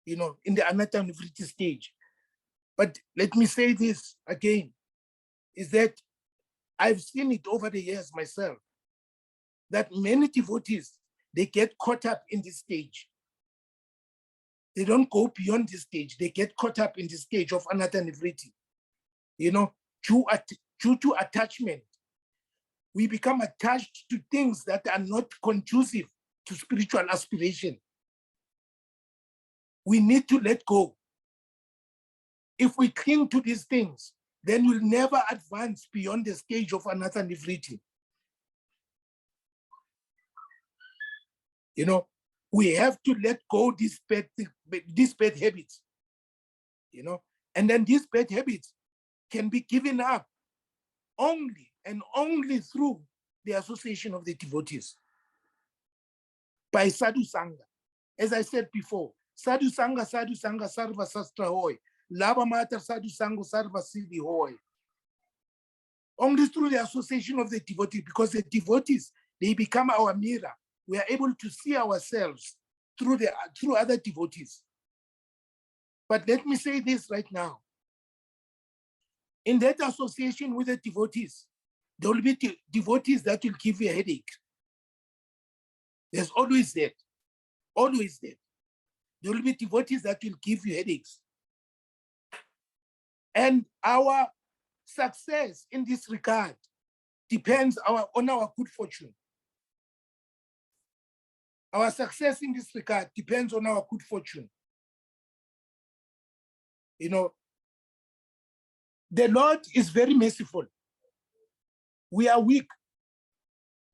[SPEAKER 3] you know, in the anatta nivritti stage. But let me say this again, is that I've seen it over the years myself, that many devotees, they get caught up in this stage. They don't go beyond this stage. They get caught up in this stage of anatta nivritti, you know, due to attachment. We become attached to things that are not conducive to spiritual aspiration. We need to let go. If we cling to these things, then we'll never advance beyond the stage of anatta nivritti. You know, we have to let go these bad habits, you know, and then these bad habits can be given up only and only through the association of the devotees by sadhu sangha. As I said before, sadhu sangha, sarva sastra hoy, lava mater sadhu sangha, sarva siddhi hoy. Only through the association of the devotees, because the devotees, they become our mirror. We are able to see ourselves through other devotees. But let me say this right now. In that association with the devotees, there will be devotees that will give you a headache. There's always that, always that. There will be devotees that will give you headaches. And our success in this regard depends on our good fortune. Our success in this regard depends on our good fortune. You know, the Lord is very merciful. We are weak.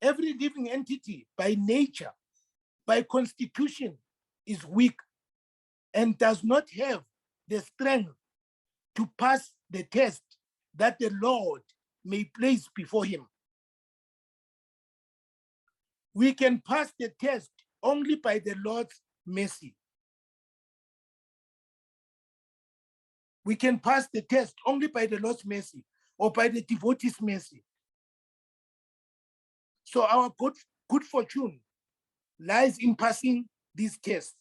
[SPEAKER 3] Every living entity by nature, by constitution, is weak and does not have the strength to pass the test that the Lord may place before him. We can pass the test only by the Lord's mercy. We can pass the test only by the Lord's mercy or by the devotee's mercy. So our good fortune lies in passing these tests.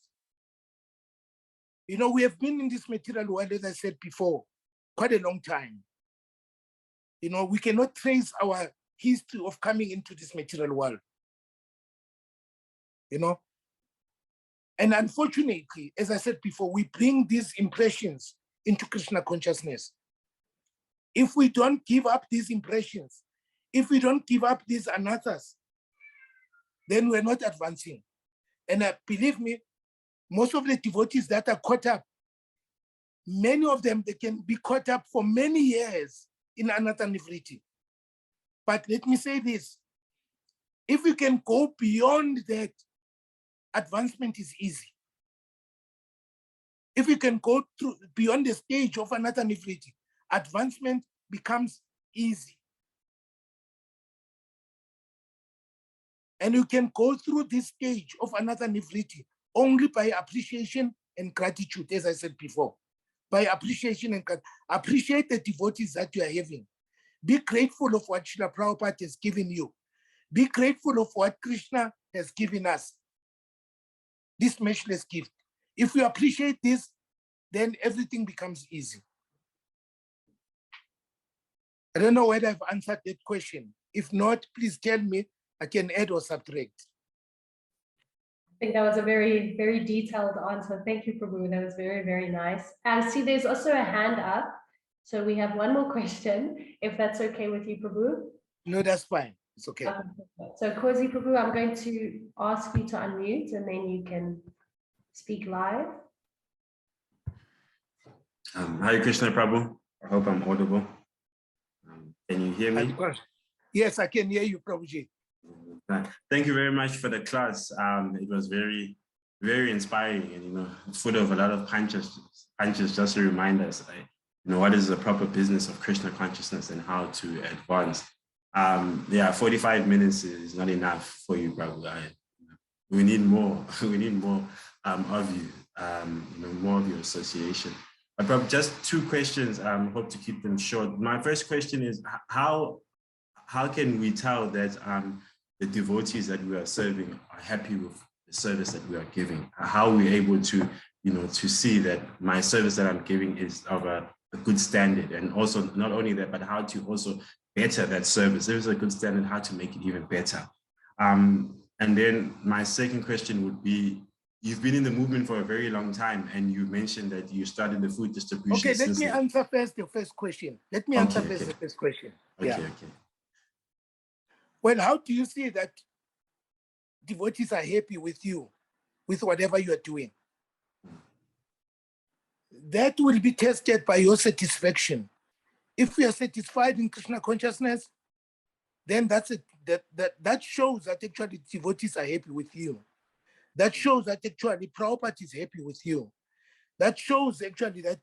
[SPEAKER 3] You know, we have been in this material world, as I said before, quite a long time. You know, we cannot trace our history of coming into this material world. You know, and unfortunately, as I said before, we bring these impressions into Krishna consciousness. If we don't give up these impressions, if we don't give up these anathas, then we're not advancing. And believe me, most of the devotees that are caught up, many of them, they can be caught up for many years in anatta nivritti. But let me say this, if we can go beyond that, advancement is easy. If we can go through beyond the stage of anatta nivritti, advancement becomes easy. And you can go through this stage of anatta nivritti only by appreciation and gratitude, as I said before. By appreciation and appreciate the devotees that you are having. Be grateful of what Srila Prabhupada has given you. Be grateful of what Krishna has given us. This matchless gift. If we appreciate this, then everything becomes easy. I don't know whether I've answered that question. If not, please tell me, I can add or subtract.
[SPEAKER 2] I think that was a very, very detailed answer. Thank you, Prabhu. That was very, very nice. And see, there's also a hand up. So we have one more question, if that's okay with you, Prabhu.
[SPEAKER 3] No, that's fine. It's okay.
[SPEAKER 2] So Kosi Prabhu, I'm going to ask you to unmute and then you can speak live.
[SPEAKER 4] Hare Krishna, Prabhu. I hope I'm audible. Can you hear me?
[SPEAKER 3] Yes, I can hear you, Prabhuji.
[SPEAKER 4] Thank you very much for the class. It was very, very inspiring, and full of a lot of punches just to remind us, what is the proper business of Krishna consciousness and how to advance. 45 minutes is not enough for you, Prabhu. We need more. We need more of you. More of your association. But Prabhu, just 2 questions. Hope to keep them short. My first question is how can we tell that the devotees that we are serving are happy with the service that we are giving? How are we able to, to see that my service that I'm giving is of a good standard? And also not only that, but how to also better that service. If it's a good standard, how to make it even better. And then my second question would be, you've been in the movement for a very long time, and you mentioned that you started the food distribution.
[SPEAKER 3] Okay, let me answer first the first question. Let me answer first the first question.
[SPEAKER 4] Okay.
[SPEAKER 3] Well, how do you see that devotees are happy with you, with whatever you are doing? That will be tested by your satisfaction. If you are satisfied in Krishna consciousness, then that's it. That shows that actually devotees are happy with you. That shows that actually Prabhupada is happy with you. That shows actually that,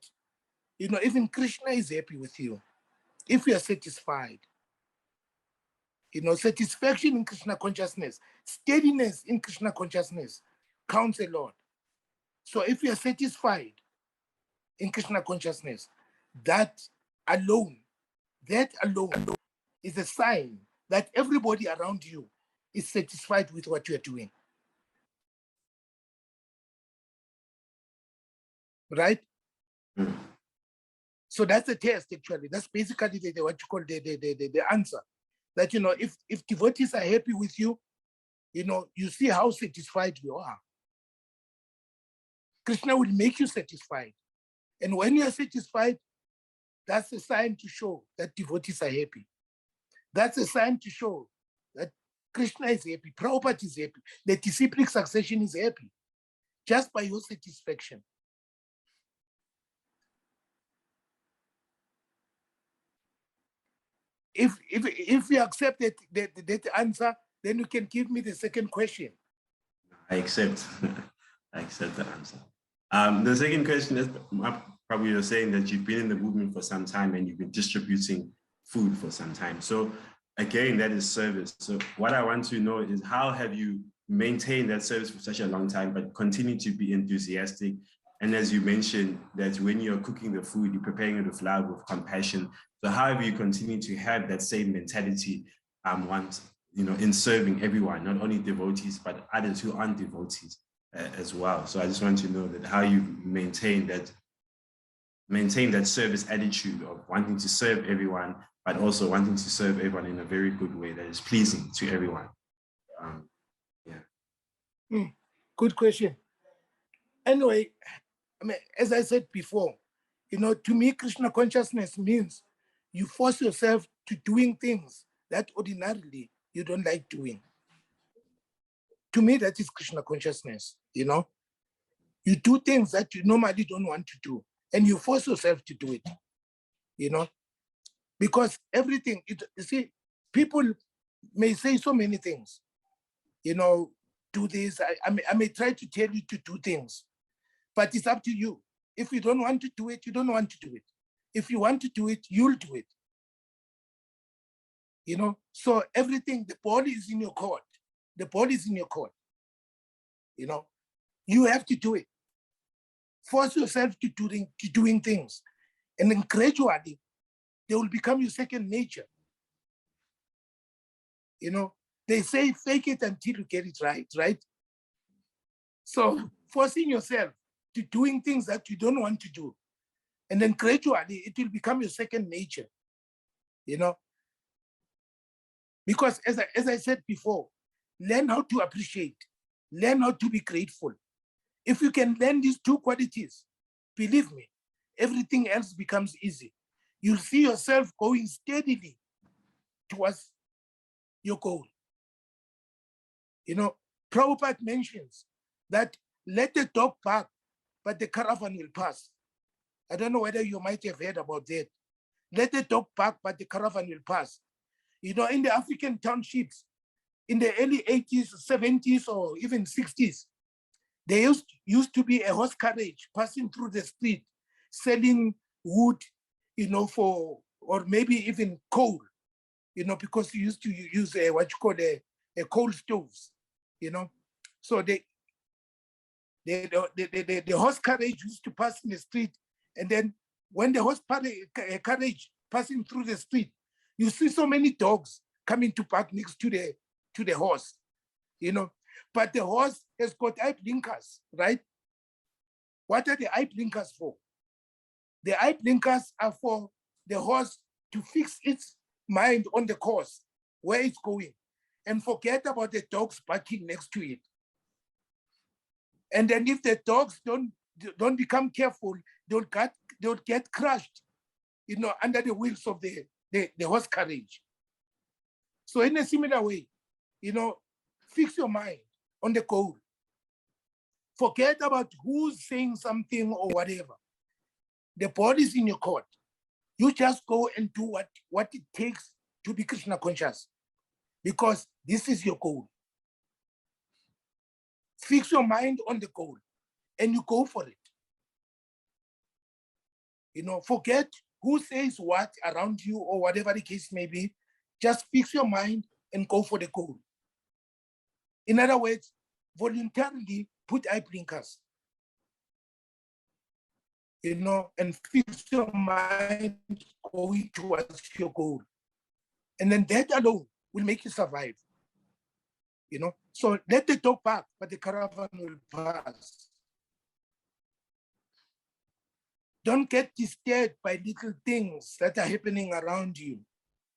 [SPEAKER 3] even Krishna is happy with you. If you are satisfied, satisfaction in Krishna consciousness, steadiness in Krishna consciousness counts a lot. So if you are satisfied in Krishna consciousness, that alone is a sign that everybody around you is satisfied with what you are doing. Right?
[SPEAKER 4] Mm.
[SPEAKER 3] So that's the test, actually. That's basically what you call the answer. That, if devotees are happy with you, you see how satisfied you are. Krishna will make you satisfied. And when you are satisfied, that's a sign to show that devotees are happy. That's a sign to show that Krishna is happy, Prabhupada is happy, the disciplic succession is happy, just by your satisfaction. If you accept that answer, then you can give me the second question.
[SPEAKER 4] I accept. I accept the answer. The second question is, probably you're saying that you've been in the movement for some time and you've been distributing food for some time. So again, that is service. So what I want to know is, how have you maintained that service for such a long time, but continue to be enthusiastic? And as you mentioned, that when you're cooking the food, you're preparing it with love, with compassion. So how have you continued to have that same mentality in serving everyone, not only devotees, but others who aren't devotees as well? So I just want to know that how you maintain that service attitude of wanting to serve everyone, but also wanting to serve everyone in a very good way that is pleasing to everyone.
[SPEAKER 3] Good question. Anyway, as I said before, to me, Krishna consciousness means you force yourself to doing things that ordinarily you don't like doing. To me, that is Krishna consciousness, You do things that you normally don't want to do, and you force yourself to do it, Because everything, you see, people may say so many things, do this. I may try to tell you to do things, but it's up to you. If you don't want to do it, you don't want to do it. If you want to do it, you'll do it. So everything, the ball is in your court. The ball is in your court. You have to do it. Force yourself to doing things. And then gradually, they will become your second nature. They say fake it until you get it right? So forcing yourself to doing things that you don't want to do. And then gradually, it will become your second nature. Because as I said before, learn how to appreciate, learn how to be grateful. If you can learn these 2 qualities, believe me, everything else becomes easy. You'll see yourself going steadily towards your goal. Prabhupada mentions that let the dog bark, but the caravan will pass. I don't know whether you might have heard about that. Let the dog bark, but the caravan will pass. You know, in the African townships, in the early 80s, 70s, or even 60s, there used to be a horse carriage passing through the street, selling wood, you know, or maybe even coal, you know, because you used to use what you call a coal stoves, you know. So the horse carriage used to pass in the street, and then when the horse carriage passing through the street, you see so many dogs coming to park next to the horse, you know. But the horse has got eye blinkers, right? What are the eye blinkers for? The eye blinkers are for the horse to fix its mind on the course, where it's going, and forget about the dogs barking next to it. And then if the dogs don't become careful, they'll get crushed, you know, under the wheels of the horse carriage. So in a similar way, you know, fix your mind on the goal. Forget about who's saying something or whatever. The ball is in your court. You just go and do what it takes to be Krishna conscious, because this is your goal. Fix your mind on the goal and you go for it. You know, forget who says what around you or whatever the case may be. Just fix your mind and go for the goal. In other words, voluntarily put eye blinkers, you know, and fix your mind going towards your goal. And then that alone will make you survive, you know. So let the dog bark, but the caravan will pass. Don't get disturbed by little things that are happening around you,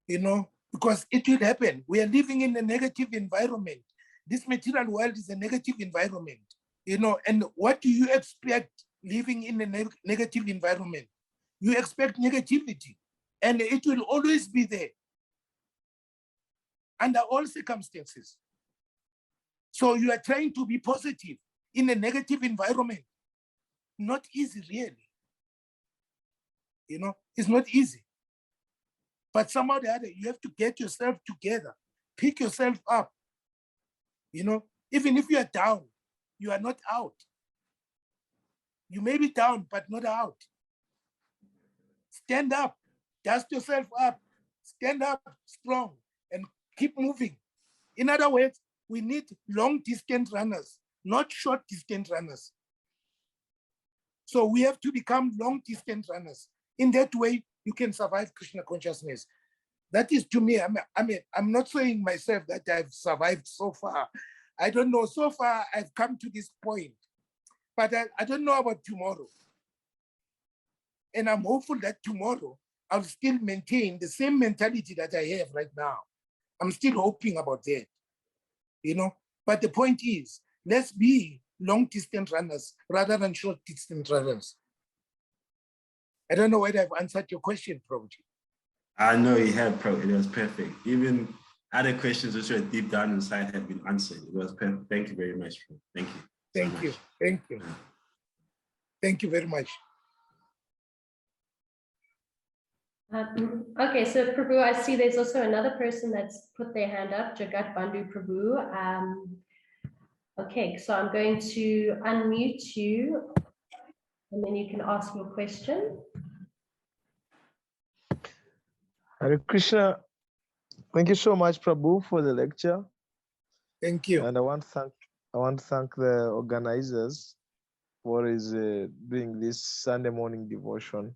[SPEAKER 3] you know, because it will happen. We are living in a negative environment. This material world is a negative environment, you know, and what do you expect living in a negative environment? You expect negativity, and it will always be there under all circumstances. So you are trying to be positive in a negative environment. Not easy, really. You know, it's not easy. But somehow or the other, you have to get yourself together, pick yourself up. You know, even if you are down, you are not out. You may be down, but not out. Stand up, dust yourself up, stand up strong, and keep moving. In other words, we need long distance runners, not short distance runners. So we have to become long distance runners. In that way, you can survive Krishna consciousness. That is, to me, I'm not saying myself that I've survived so far. I don't know. So far, I've come to this point, but I don't know about tomorrow. And I'm hopeful that tomorrow I'll still maintain the same mentality that I have right now. I'm still hoping about that, you know. But the point is, let's be long distance runners rather than short distance runners. I don't know whether I've answered your question, Prabhu.
[SPEAKER 4] I know you have, Prabhu. It was perfect. Even other questions which were deep down inside have been answered. It was perfect. Thank you very much, Prabhu. Thank you.
[SPEAKER 3] Thank you. Thank you. Thank you very much.
[SPEAKER 2] Okay, so Prabhu, I see there's also another person that's put their hand up, Jagat Bandhu Prabhu. Okay, so I'm going to unmute you and then you can ask your question.
[SPEAKER 5] Hare Krishna. Thank you so much, Prabhu, for the lecture.
[SPEAKER 3] Thank you.
[SPEAKER 5] And I want to thank the organizers for doing this Sunday morning devotion.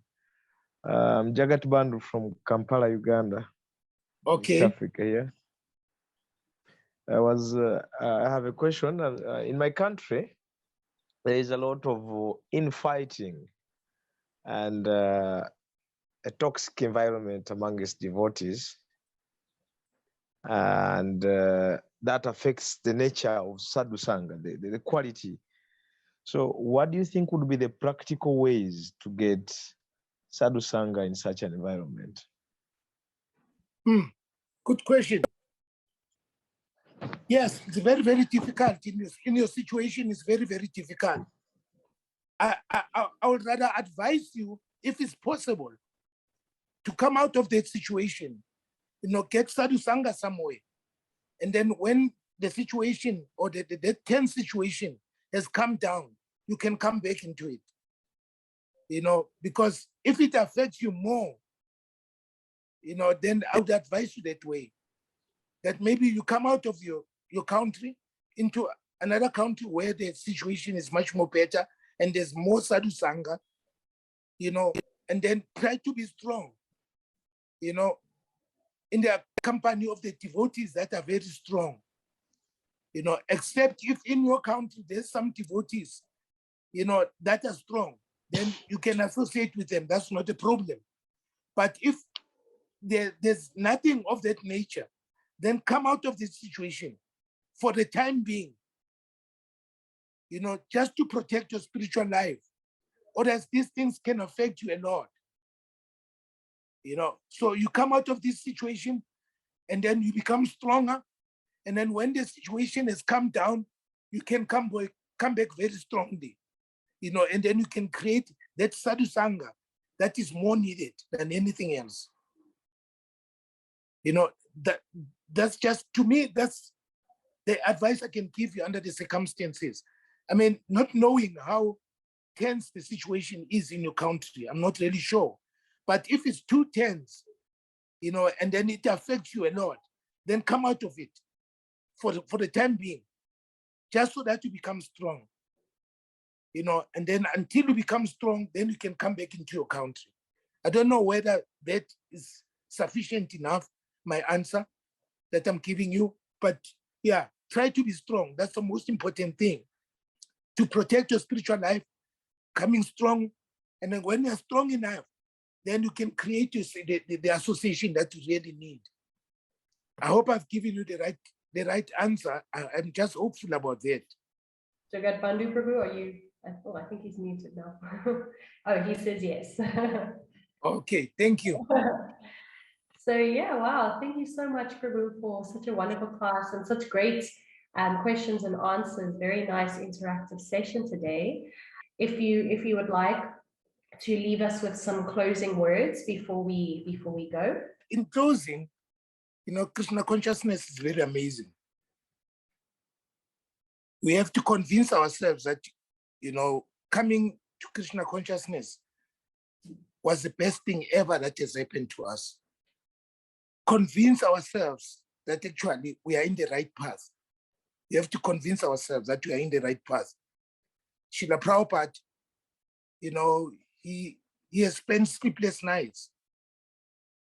[SPEAKER 5] Jagat Bandhu from Kampala, Uganda.
[SPEAKER 3] Okay.
[SPEAKER 5] East Africa here. I have a question. In my country, there is a lot of infighting and a toxic environment amongst devotees. And that affects the nature of sadhu sangha, the quality. So what do you think would be the practical ways to get sadhu sangha in such an environment?
[SPEAKER 3] Good question. Yes, it's very, very difficult. In your situation, it's very, very difficult. I would rather advise you, if it's possible, to come out of that situation get sadhusanga somewhere. And then when the situation or the tense situation has come down, you can come back into it. Because if it affects you more, then I would advise you that way. That maybe you come out of your country into another country where the situation is much more better and there's more sadhusanga, and then try to be strong, in the company of the devotees that are very strong, except if in your country there's some devotees, that are strong, then you can associate with them. That's not a problem. But if there's nothing of that nature, then come out of this situation for the time being, just to protect your spiritual life. Or else these things can affect you a lot. So you come out of this situation and then you become stronger. And then when the situation has come down, you can come back very strongly, and then you can create that sadhusanga that is more needed than anything else. That's just, to me, that's the advice I can give you under the circumstances. I mean, not knowing how tense the situation is in your country, I'm not really sure. But if it's too tense, and then it affects you a lot, then come out of it for the time being, just so that you become strong. And then until you become strong, then you can come back into your country. I don't know whether that is sufficient enough, my answer that I'm giving you, but yeah, try to be strong. That's the most important thing, to protect your spiritual life, coming strong. And then when you're strong enough, then you can create the association that you really need. I hope I've given you the right answer. I'm just hopeful about that.
[SPEAKER 2] Jagat Bandhu Prabhu, are you? I think he's muted now. Oh, he says yes.
[SPEAKER 3] Okay, thank you.
[SPEAKER 2] So yeah, wow. Thank you so much, Prabhu, for such a wonderful class and such great questions and answers. Very nice interactive session today. If you would like to leave us with some closing words before we go.
[SPEAKER 3] In closing, Krishna consciousness is very amazing. We have to convince ourselves that, coming to Krishna consciousness was the best thing ever that has happened to us. Convince ourselves that actually we are in the right path. We have to convince ourselves that we are in the right path. Srila Prabhupada, he has spent sleepless nights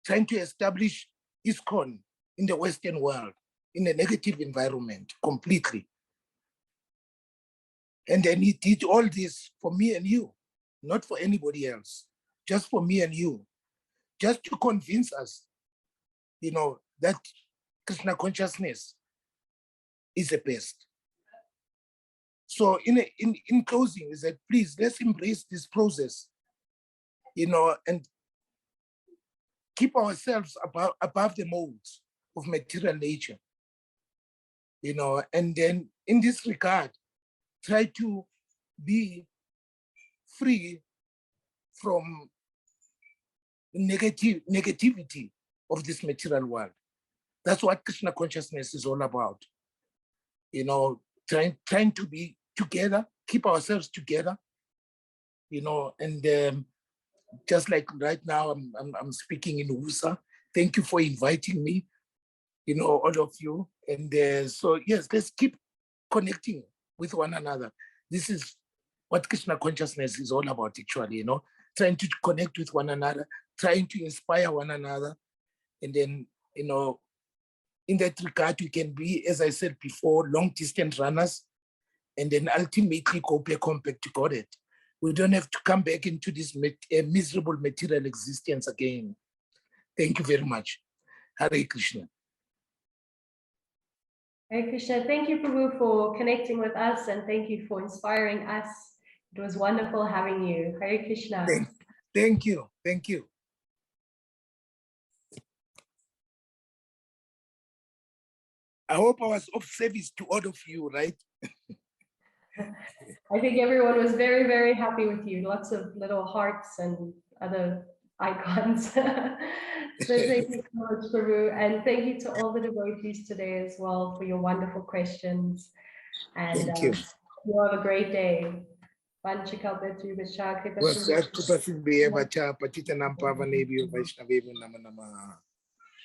[SPEAKER 3] trying to establish ISKCON in the Western world, in a negative environment, completely. And then he did all this for me and you, not for anybody else, just for me and you, just to convince us, that Krishna consciousness is the best. So in closing, is that please, let's embrace this process, and keep ourselves above the molds of material nature, and then in this regard, try to be free from negativity of this material world. That's what Krishna consciousness is all about. Trying to be together, keep ourselves together, and just like right now, I'm speaking in Usa. Thank you for inviting me, all of you. And so yes, let's keep connecting with one another. This is what Krishna consciousness is all about, actually, trying to connect with one another, trying to inspire one another. And then, in that regard, we can be, as I said before, long distance runners, and then ultimately go back to God. We don't have to come back into this miserable material existence again. Thank you very much. Hare Krishna.
[SPEAKER 2] Hare Krishna. Thank you, Prabhu, for connecting with us, and thank you for inspiring us. It was wonderful having you. Hare Krishna.
[SPEAKER 3] Thank you. Thank you. I hope I was of service to all of you, right?
[SPEAKER 2] I think everyone was very, very happy with you. Lots of little hearts and other icons. So thank you so much, Prabhu. And thank you to all the devotees today as well for your wonderful questions. And
[SPEAKER 3] Thank you.
[SPEAKER 2] you have a great day.
[SPEAKER 3] Vasastu Pasidbeya Vacha Patitanam Pavanebhyo Vaishnavebhyo Namo Namaha.